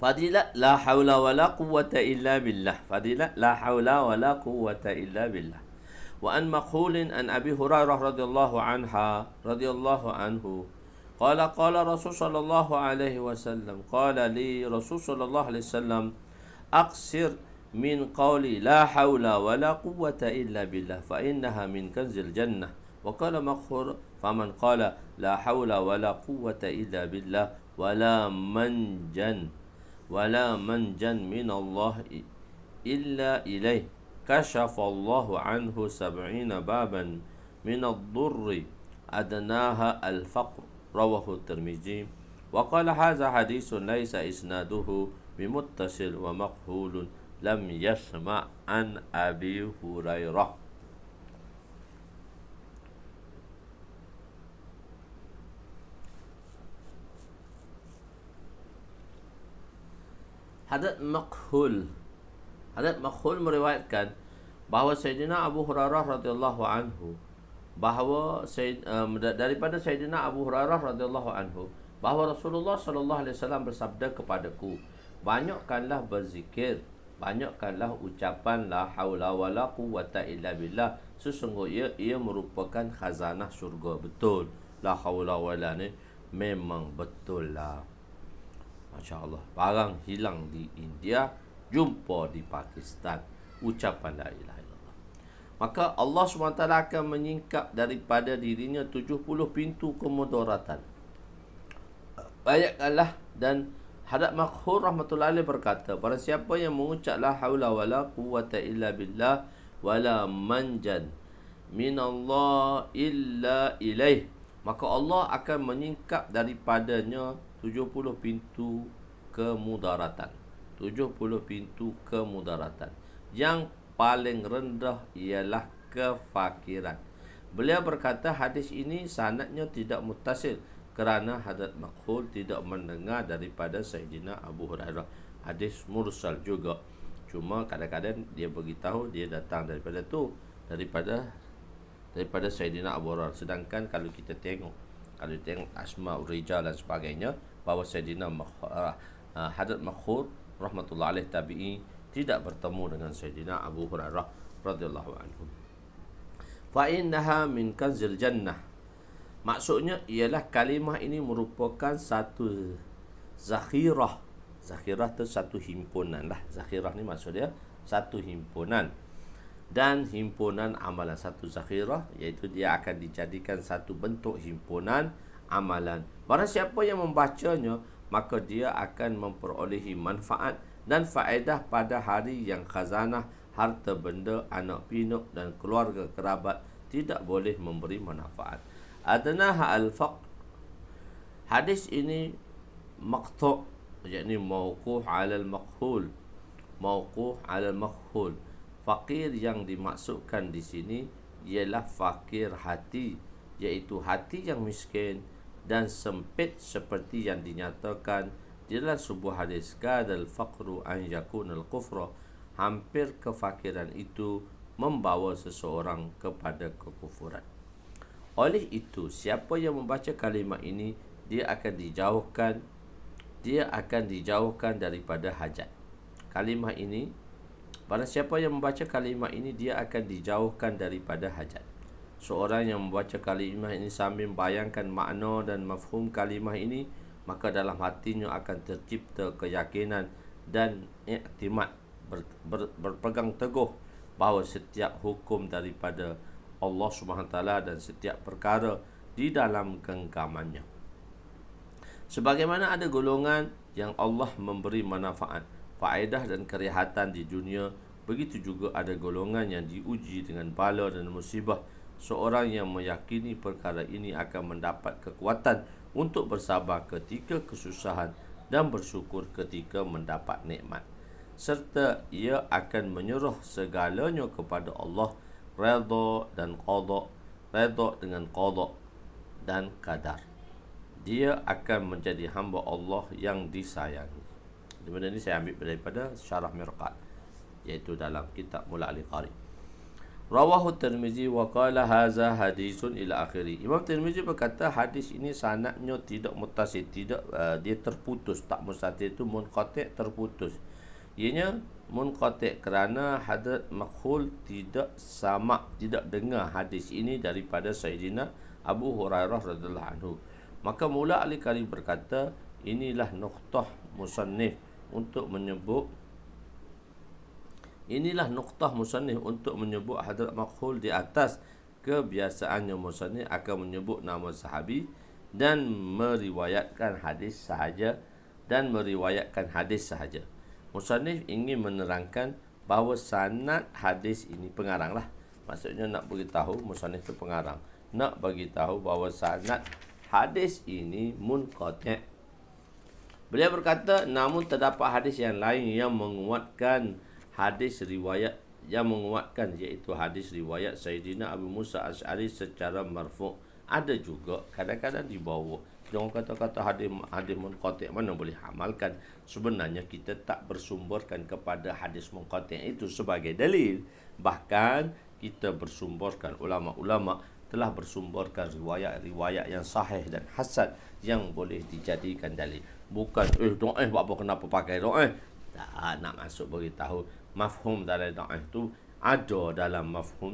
Fadilat la haula wala quwwata illa billah. Fadilat la haula wala quwwata illa billah. Wa an maqhulin an Abi Hurairah radhiyallahu anhu قال رسول صلى الله عليه وسلم قال لي رسول صلى الله عليه وسلم أقصر من قولي لا حول ولا قوة إلا بالله فإنها من كنز الجنة وقال مخور فمن قال لا حول ولا قوة إلا بالله ولا منجا من الله إلا إليه كشف الله عنه 70 بابا من الضر أدناها الفقر رواه الترمذي وقال هذا حديث ليس إسناده بمتصل ومقهول لم يسمع عن أبي هريرة. Hadits Makhul meriwayatkan bahawa Sayyidina Abu Hurairah radhiyallahu anhu daripada Sayyidina Abu Hurairah radhiyallahu anhu bahawa Rasulullah sallallahu alaihi wasallam bersabda kepadaku, banyakkanlah berzikir, banyakkanlah ucapan la haula wala quwwata illa billah, sesungguhnya ia merupakan khazanah syurga. Betul, la haula wala ni memang betul lah. Masya-Allah, barang hilang di India, jumpa di Pakistan, ucapan la ilaha illallah. Maka Allah SWT akan menyingkap daripada dirinya 70 pintu kemudaratan. Banyakkanlah. Dan Hadrat Makhul rahmatullahi alaih berkata, barang siapa yang mengucap la haula wala quwwata illa billah wala manjan minallah illa ilaih, maka Allah akan menyingkap daripadanya 70 pintu kemudaratan. 70 pintu kemudaratan. Yang paling rendah ialah kefakiran. Beliau berkata hadis ini sanadnya tidak muttasil kerana Hadrat Makhul tidak mendengar daripada Sayyidina Abu Hurairah. Hadis mursal juga. Cuma kadang-kadang dia beritahu dia datang daripada Sayyidina Abu Hurairah. Sedangkan kalau kita tengok Asma'ur Rijal dan sebagainya, bahawa Sayyidina Hadrat Makhul rahmatullahi alaih tabi'i tidak bertemu dengan Sayyidina Abu Hurairah radhiyallahu anhu. Fa innaha min kanzil jannah. Maksudnya ialah kalimah ini merupakan satu zakhirah. Zakhirah tu satu himpunan lah. Zakhirah ni maksudnya satu himpunan. Dan himpunan amalan, satu zakhirah, iaitu dia akan dijadikan satu bentuk himpunan amalan. Barang siapa yang membacanya, maka dia akan memperolehi manfaat dan faedah pada hari yang khazanah harta benda, anak pinak dan keluarga kerabat tidak boleh memberi manfaat. Adnaha al-faqr. Hadis ini maqtu', yakni mauquf 'ala al-maqhul. Mauquf 'ala al-maqhul. Fakir yang dimaksudkan di sini ialah fakir hati, iaitu hati yang miskin dan sempit seperti yang dinyatakan di dalam sebuah hadis, kadal faqru an yakunal kufra. Hampir kefakiran itu membawa seseorang kepada kekufuran. Oleh itu, siapa yang membaca kalimah ini, dia akan dijauhkan daripada hajat. Kalimah ini, barang siapa yang membaca kalimah ini, dia akan dijauhkan daripada hajat. Seorang yang membaca kalimah ini sambil membayangkan makna dan mafhum kalimah ini, maka dalam hatinya akan tercipta keyakinan dan iktimad, berpegang teguh bahawa setiap hukum daripada Allah SWT dan setiap perkara di dalam genggamannya. Sebagaimana ada golongan yang Allah memberi manfaat, faedah dan kerehatan di dunia, begitu juga ada golongan yang diuji dengan bala dan musibah seorang yang meyakini perkara ini akan mendapat kekuatan untuk bersabar ketika kesusahan dan bersyukur ketika mendapat nikmat, serta ia akan menyerah segalanya kepada Allah, redha dengan qada dan qadar. Dia akan menjadi hamba Allah yang disayangi. Benda ini saya ambil daripada Syarah Mirqat, iaitu dalam kitab Mula Al-Qari. Rawahu Tirmizi wa qala hadza hadisun ila akhiri. Imam Tirmizi berkata hadis ini sanadnya tidak muttasil, tidak dia terputus. Tak mustatil itu munqati', terputus. Ianya munqati' kerana Hadrat Makhul tidak sama, tidak dengar hadis ini daripada Sayyidina Abu Hurairah radhiyallahu anhu. Maka Mula Al-Qari berkata, inilah nuqtah musannif untuk menyebut Hadrat Makhul di atas kebiasaannya musannif akan menyebut nama sahabi dan meriwayatkan hadis sahaja Musannif ingin menerangkan bahawa sanad hadis ini pengarang lah. Maksudnya nak beritahu, musannif itu pengarang, nak bagi tahu bahawa sanad hadis ini munqati'. Beliau berkata, namun terdapat hadis yang lain yang menguatkan iaitu hadis riwayat Sayyidina Abu Musa Asy'ari secara marfu'. Ada juga kadang-kadang dibawa. Jangan kata-kata hadis munqati' mana boleh amalkan. Sebenarnya kita tak bersumberkan kepada hadis munqati' itu sebagai dalil. Bahkan kita bersumberkan, ulama-ulama telah bersumberkan riwayat-riwayat yang sahih dan hasan yang boleh dijadikan dalil. Bukan doa apa kenapa pakai doa. Tak nak masuk beritahu mafhum dari doa itu ada dalam mafhum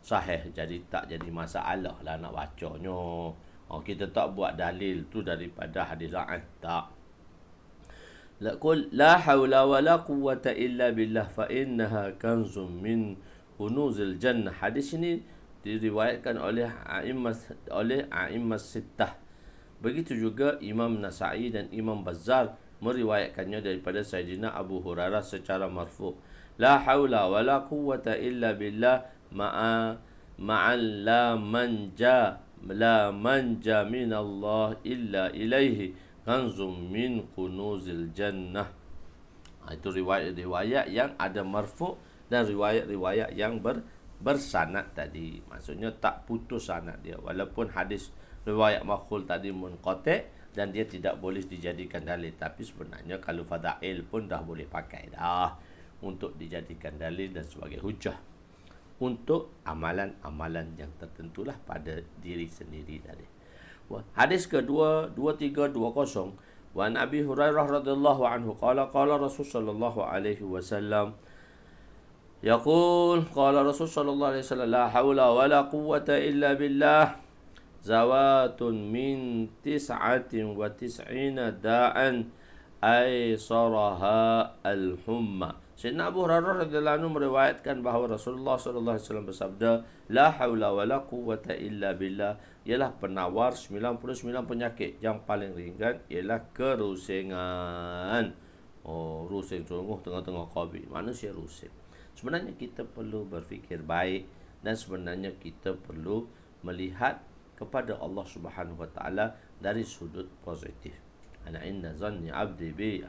sahih. Jadi tak jadi masalah lah nak bacanya. Kita tak buat dalil tu daripada hadis doa. Tak. La haula wa la quwwata illa billah fa innaha kanzun min kunuzil jannah. Hadis ini diriwayatkan oleh a'immas sittah. Begitu juga Imam Nasa'i dan Imam Bazzar meriwayatkannya daripada Sayyidina Abu Hurairah secara marfu'. La haula wa la quwwata illa billah ma'al la manja min Allah illa ilaihi kanzum min kunuzil jannah. Itu riwayat-riwayat yang ada marfu' dan riwayat-riwayat yang bersanad tadi. Maksudnya tak putus sanad dia. Walaupun hadis riwayat Makhul tadi munqati' dan dia tidak boleh dijadikan dalil, tapi sebenarnya kalau fadail pun dah boleh pakai dah untuk dijadikan dalil dan sebagai hujah untuk amalan-amalan yang tertentulah pada diri sendiri tadi. Hadis kedua 2320, wa Nabi Hurairah radhiyallahu anhu qala Rasul sallallahu alaihi wasallam yaqul qala Rasul sallallahu alaihi wasallam la haula wa la quwwata illa billah zawatun min 99 da'an aysaraha al-humma. Sayyidina Abu Hurairah radhiyallahu anhu meriwayatkan bahawa Rasulullah sallallahu alaihi wasallam bersabda, la haula wa la quwwata illa billah, ialah penawar 99 penyakit. Yang paling ringan ialah kerusingan. Rusing sungguh tengah-tengah Covid. Manusia rusing. Sebenarnya kita perlu berfikir baik dan sebenarnya kita perlu melihat kepada Allah Subhanahu wa taala dari sudut positif. Ana inda zanni abdi bi,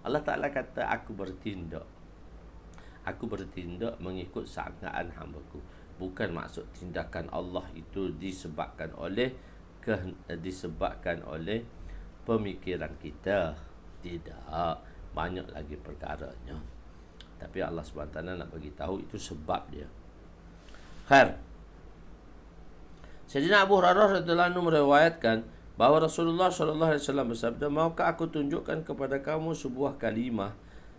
Allah Taala kata aku bertindak mengikut sangkaan hamba-Ku. Bukan maksud tindakan Allah itu disebabkan oleh pemikiran kita. Tidak, banyak lagi perkaranya. Tapi Allah SWT nak bagi tahu itu sebab dia. Khair. Sayyidina Abu Hurairah radhiyallahu anhu meriwayatkan bahawa Rasulullah sallallahu alaihi wasallam bersabda, maukah aku tunjukkan kepada kamu sebuah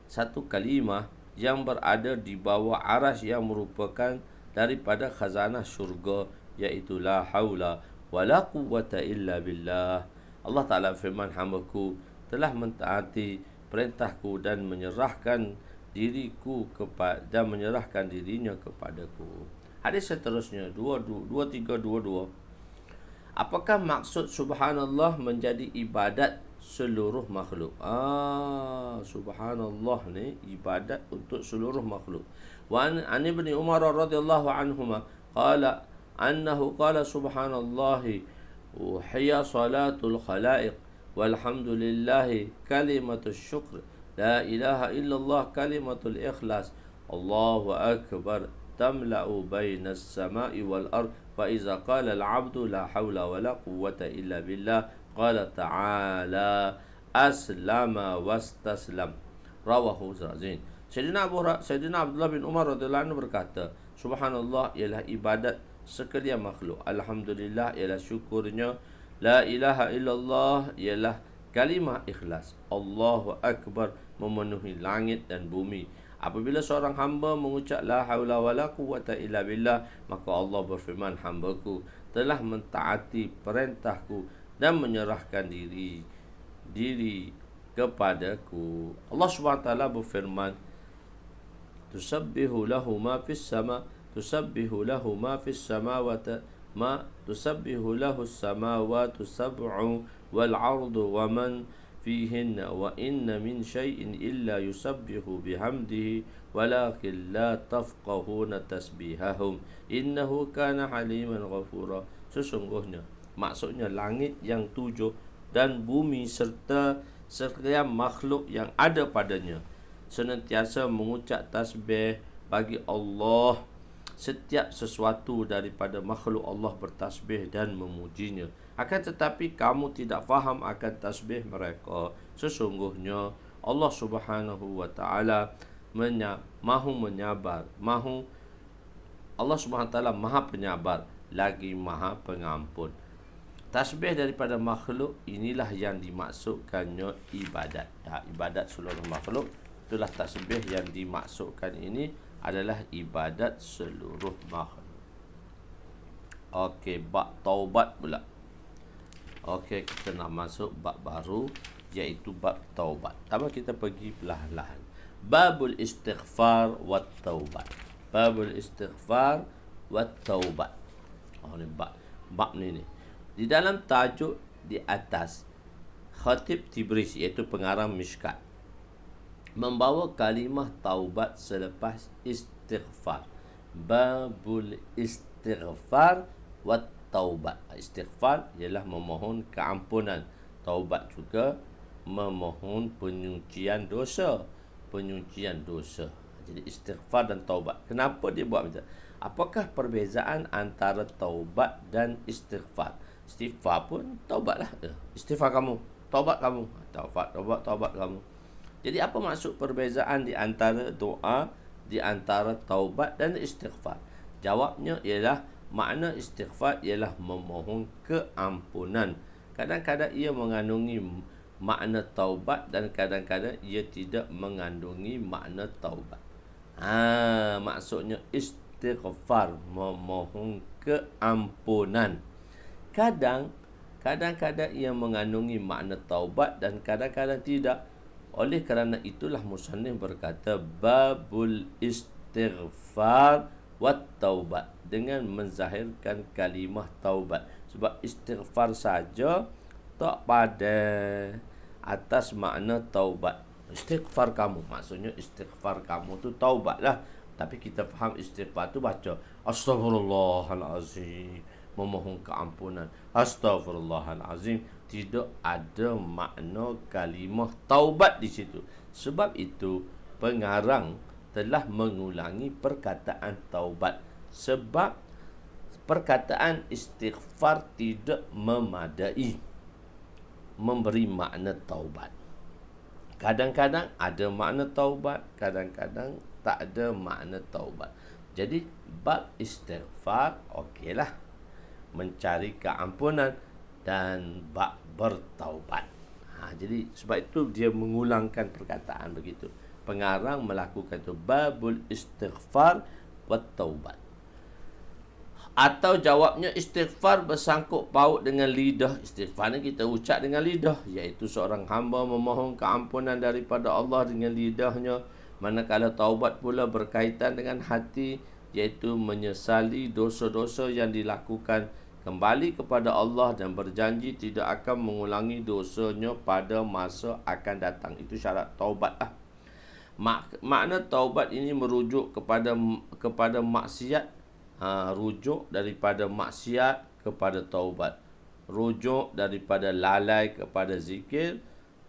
satu kalimah yang berada di bawah aras yang merupakan daripada khazanah syurga, iaitu la haula wa la quwwata illa billah. Allah Ta'ala firman, hamba-Ku telah mentaati perintahku dan menyerahkan dirinya kepadaku. Hadis seterusnya 2322. Apakah maksud subhanallah menjadi ibadat seluruh makhluk? Subhanallah ni ibadat untuk seluruh makhluk. an ibni Umar radhiyallahu anhuma qala annahu qala subhanallahi hiya salatul khalaiq walhamdulillahi kalimatus syukr la ilaha illallah kalimatul ikhlas Allahu akbar tamla'u bainas sama'i wal ard fa iza qala al 'abdu la haula wala quwwata illa billah qala ta'ala aslama wastaslam rawahu Zain. Sayyidina Abdullah bin Umar radhiyallahu anhu berkata, subhanallah ialah ibadat sekalian makhluk, alhamdulillah ialah syukurnya, la ilaha illallah ialah kalimah ikhlas, Allahu akbar memenuhi langit dan bumi. Apabila seorang hamba mengucap la haula wala quwwata illa billah, maka Allah berfirman, hambaku telah mentaati perintahku dan menyerahkan diri kepadaku. Allah SWT berfirman, tusabbihu lahu ma fis sama tusabbihu lahu ma fis samawati ma tusabbihu lahu as-samawati sab'u wal ardu wa man fihinna wa inna min syai'in illa yusabbihu bihamdihi walakin la tafqahuna tasbihahum innahu kana haliman ghafura. Sesungguhnya, maksudnya langit yang tujuh dan bumi serta sekalian makhluk yang ada padanya senantiasa mengucap tasbih bagi Allah. Setiap sesuatu daripada makhluk Allah bertasbih dan memujinya. Akan tetapi kamu tidak faham akan tasbih mereka. Sesungguhnya Allah Subhanahu wa taala mahu menyabar, Allah Subhanahu wa taala maha penyabar lagi maha pengampun. Tasbih daripada makhluk inilah yang dimaksudkannya ibadat. Ibadat seluruh makhluk itulah tasbih yang dimaksudkan ini adalah ibadat seluruh makhluk. Okey, bab taubat pula. Okey, kita nak masuk bab baru iaitu bab taubat. Pertama kita pergi perlahan-lahan. Babul istighfar wat taubat. Babul istighfar wat taubat. Ni bab ni. Di dalam tajuk di atas, Khatib Tibris iaitu pengarang Mishkat membawa kalimah taubat selepas istighfar. Babul istighfar wat taubat. Istighfar ialah memohon keampunan. Taubat juga memohon penyucian dosa. Jadi istighfar dan taubat. Kenapa dia buat macam tu? Apakah perbezaan antara taubat dan istighfar? Istighfar pun taubatlah. Istighfar kamu, taubat kamu. Taubat kamu. Jadi apa maksud perbezaan di antara doa, di antara taubat dan istighfar? Jawabnya ialah makna istighfar ialah memohon keampunan. Kadang-kadang ia mengandungi makna taubat dan kadang-kadang ia tidak mengandungi makna taubat. Maksudnya istighfar memohon keampunan. Kadang-kadang ia mengandungi makna taubat dan kadang-kadang tidak. Oleh kerana itulah musannif berkata babul istighfar wat taubat dengan menzahirkan kalimah taubat. Sebab istighfar saja tak pada atas makna taubat. Istighfar kamu, maksudnya istighfar kamu tu taubatlah. Tapi kita faham istighfar tu baca Astaghfirullahalazim, memohon keampunan. Astaghfirullahalazim. Tidak ada makna kalimah taubat di situ. Sebab itu pengarang telah mengulangi perkataan taubat. Sebab perkataan istighfar tidak memadai memberi makna taubat. Kadang-kadang ada makna taubat, kadang-kadang tak ada makna taubat. Jadi bab istighfar okeylah, mencari keampunan, dan bab bertaubat. Jadi sebab itu dia mengulangkan perkataan begitu. Pengarang melakukan itu babul istighfar wat taubat. Atau jawabnya istighfar bersangkut paut dengan lidah. Istighfar ni kita ucap dengan lidah, iaitu seorang hamba memohon keampunan daripada Allah dengan lidahnya. Manakala taubat pula berkaitan dengan hati, iaitu menyesali dosa-dosa yang dilakukan, kembali kepada Allah dan berjanji tidak akan mengulangi dosanya pada masa akan datang. Itu syarat taubat lah. Makna taubat ini merujuk kepada maksiat. Rujuk daripada maksiat kepada taubat. Rujuk daripada lalai kepada zikir.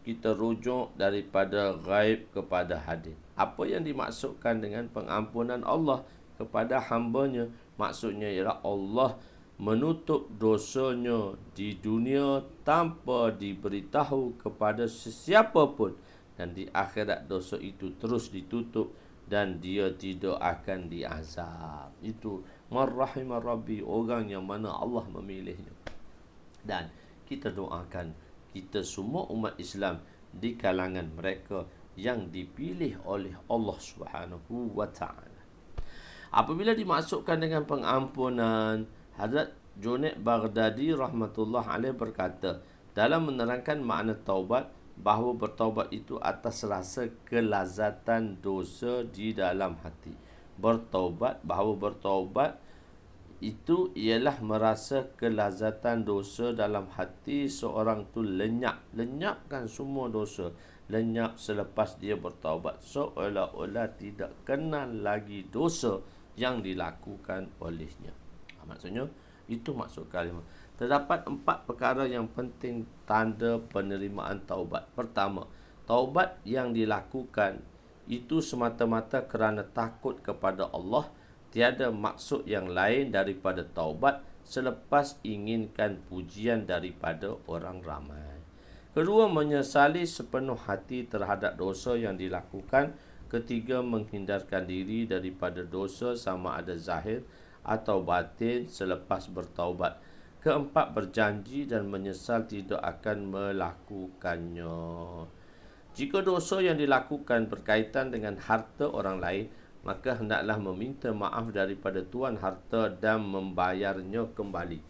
Kita rujuk daripada ghaib kepada hadir. Apa yang dimaksudkan dengan pengampunan Allah kepada hamba-Nya? Maksudnya ialah Allah menutup dosanya di dunia tanpa diberitahu kepada sesiapa pun, dan di akhirat dosa itu terus ditutup dan dia tidak akan diazab. Itu marrahimar rabbi, orang yang mana Allah memilihnya. Dan kita doakan kita semua umat Islam di kalangan mereka yang dipilih oleh Allah Subhanahu wa taala. Apabila dimaksudkan dengan pengampunan, Hazrat Junaid Baghdadi rahmatullah alaih berkata dalam menerangkan makna taubat, bahawa bertaubat itu atas rasa kelazatan dosa di dalam hati. Bahawa bertaubat itu ialah merasa kelazatan dosa dalam hati seorang tu lenyapkan semua dosa, lenyap selepas dia bertaubat, seolah-olah tidak kenal lagi dosa yang dilakukan olehnya. Maksudnya itu maksud kalimah. Terdapat 4 perkara yang penting tanda penerimaan taubat. Pertama, taubat yang dilakukan itu semata-mata kerana takut kepada Allah. Tiada maksud yang lain daripada taubat selepas inginkan pujian daripada orang ramai. Kedua, menyesali sepenuh hati terhadap dosa yang dilakukan. Ketiga, menghindarkan diri daripada dosa sama ada zahir atau batin selepas bertaubat. Keempat, berjanji dan menyesal tidak akan melakukannya. Jika dosa yang dilakukan berkaitan dengan harta orang lain, maka hendaklah meminta maaf daripada tuan harta dan membayarnya kembali.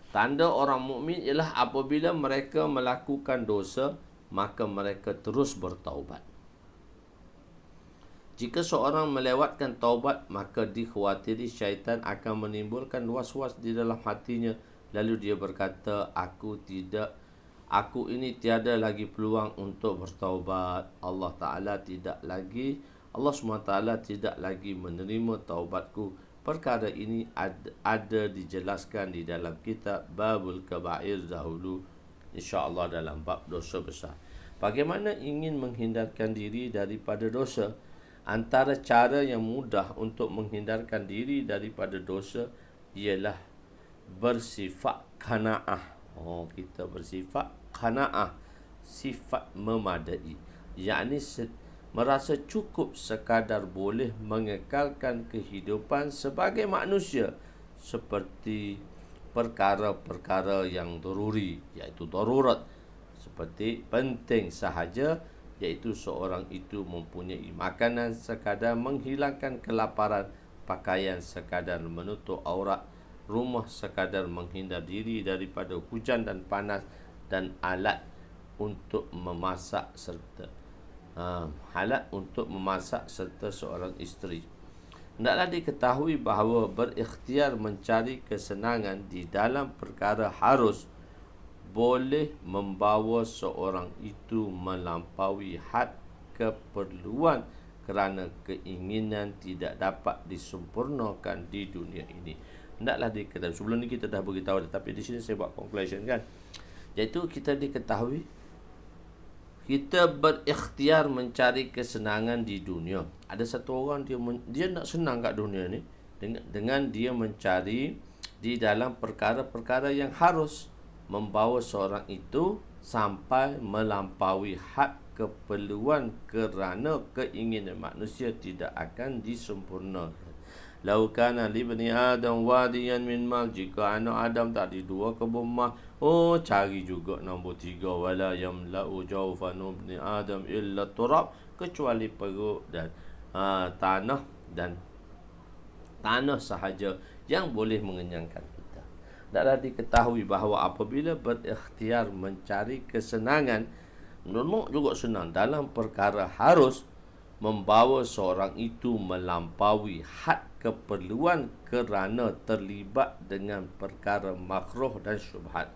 Tanda orang mukmin ialah apabila mereka melakukan dosa, maka mereka terus bertaubat. Jika seorang melewatkan taubat, maka dikhawatiri syaitan akan menimbulkan was-was di dalam hatinya. Lalu dia berkata, aku ini tiada lagi peluang untuk bertaubat. Allah SWT tidak lagi menerima taubatku. Perkara ini ada dijelaskan di dalam kitab Babul Kabair dahulu, insya-Allah dalam bab dosa besar. Bagaimana ingin menghindarkan diri daripada dosa? Antara cara yang mudah untuk menghindarkan diri daripada dosa ialah bersifat qanaah. Kita bersifat qanaah, sifat memadai, yakni merasa cukup sekadar boleh mengekalkan kehidupan sebagai manusia seperti perkara-perkara yang daruri, iaitu darurat, seperti penting sahaja, iaitu seorang itu mempunyai makanan sekadar menghilangkan kelaparan, pakaian sekadar menutup aurat, rumah sekadar menghindar diri daripada hujan dan panas, dan alat untuk memasak serta seorang isteri. Hendaklah diketahui bahawa berikhtiar mencari kesenangan di dalam perkara harus boleh membawa seorang itu melampaui had keperluan kerana keinginan tidak dapat disempurnakan di dunia ini. Hendaklah diketahui, sebelum ni kita dah beritahu, tapi di sini saya buat conclusion kan, iaitu kita diketahui kita berikhtiar mencari kesenangan di dunia. Ada satu orang dia nak senang kat dunia ni dengan dia mencari di dalam perkara-perkara yang harus membawa seorang itu sampai melampaui had keperluan kerana keinginan manusia tidak akan disempurnakan. Lau kana li bani Adam wadiyan min mal, jika anak Adam tak ada 2 kebun mal, cari juga nombor 3. Wala yamla'u jawfan ibni Adam illa turab, kecuali perut dan tanah sahaja yang boleh mengenyangkan kita. Hendaklah diketahui bahawa apabila berikhtiar mencari kesenangan, memang juga senang dalam perkara harus membawa seorang itu melampaui had keperluan kerana terlibat dengan perkara makruh dan syubhat.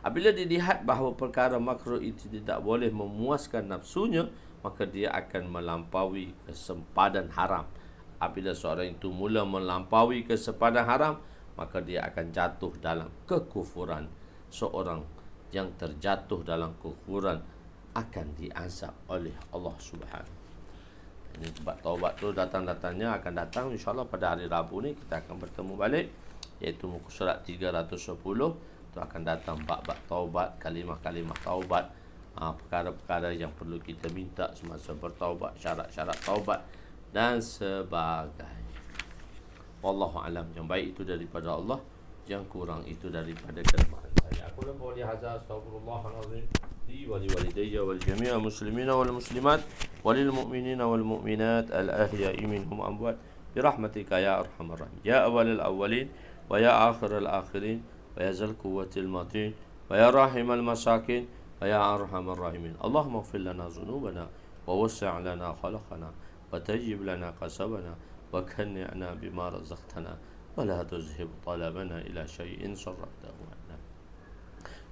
Apabila dilihat bahawa perkara makruh itu tidak boleh memuaskan nafsunya, maka dia akan melampaui kesempadan haram. Apabila seorang itu mula melampaui kesempadan haram, maka dia akan jatuh dalam kekufuran. Seorang yang terjatuh dalam kekufuran akan diazab oleh Allah Subhanahu. Ini sebab taubat tu datang-datangnya akan datang insya-Allah pada hari Rabu ni kita akan bertemu balik, iaitu muka surat 310 tu akan datang bab-bab taubat, kalimah-kalimah taubat, perkara-perkara yang perlu kita minta semasa bertaubat, syarat-syarat taubat dan sebagainya. Wallahu alam. Yang baik itu daripada Allah, yang kurang itu daripada kelemahan saya. Aku lahu li hadza astaghfirullahalazim li wa li walidayya wal jami'il muslimina wal muslimat walil mu'minina wal mu'minat al ahya'i minhum amwat bi rahmatika ya arhamar rahim ya awwalal awwalin wa ya akhiral akhirin wa ya zal quwwatil matin wa ya rahimal masakin wa ya arhamar rahimin. Allahumma ighfir lana dhunubana wa wassi' lana khalaqana wa tajib lana qasabana wa kanni'na bima razaqtana wa la tuzhib talabana ila syai'in sarraftahu anna.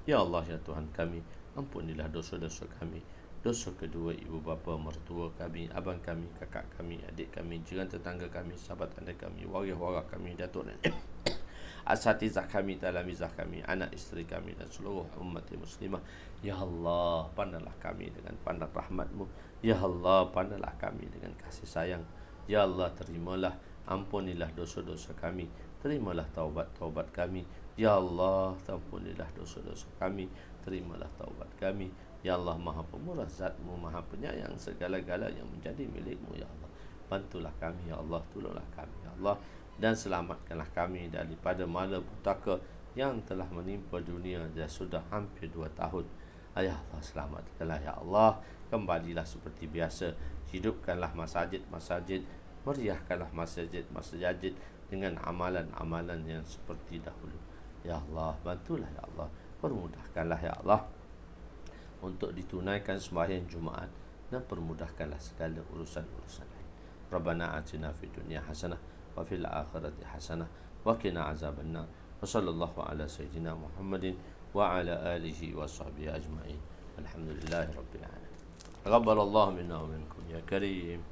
Ya Allah, ya Tuhan kami, ampunilah dosa-dosa kami, dosa kedua ibu bapa mertua kami, abang kami, kakak kami, adik kami, jiran tetangga kami, sahabat anda kami, waris-waris kami, datuk nenek, asatizah kami, talamizah kami, anak isteri kami dan seluruh umat muslimah. Ya Allah, pandanglah kami dengan pandang rahmat-Mu. Ya Allah, pandanglah kami dengan kasih sayang. Ya Allah, terimalah, ampunilah dosa-dosa kami, terimalah taubat-taubat kami. Ya Allah, ampunilah dosa-dosa kami, terimalah taubat kami. Ya Allah, Maha Pemurah, Zat-Mu Maha Penyayang, segala-gala yang menjadi milik-Mu. Ya Allah, bantulah kami. Ya Allah, tolonglah kami. Ya Allah, dan selamatkanlah kami daripada malapetaka yang telah menimpa dunia dah sudah hampir 2 tahun. Ya Allah, selamatkanlah. Ya Allah, kembalilah seperti biasa. Hidupkanlah masajid-masajid, meriahkanlah masjid-masjid dengan amalan-amalan yang seperti dahulu. Ya Allah, bantulah. Ya Allah, permudahkanlah. Ya Allah, untuk ditunaikan sembahyang Jumaat, dan permudahkanlah segala urusan-urusan lain. Rabbana atina fid dunya hasanah wa fil akhirati hasanah wa qina azabannar. Wa sallallahu ala sayyidina Muhammadin wa ala alihi wa sahbihi ajma'in. Alhamdulillahi rabbil alamin. Taqabbalallahu minna wa minkum ya karim.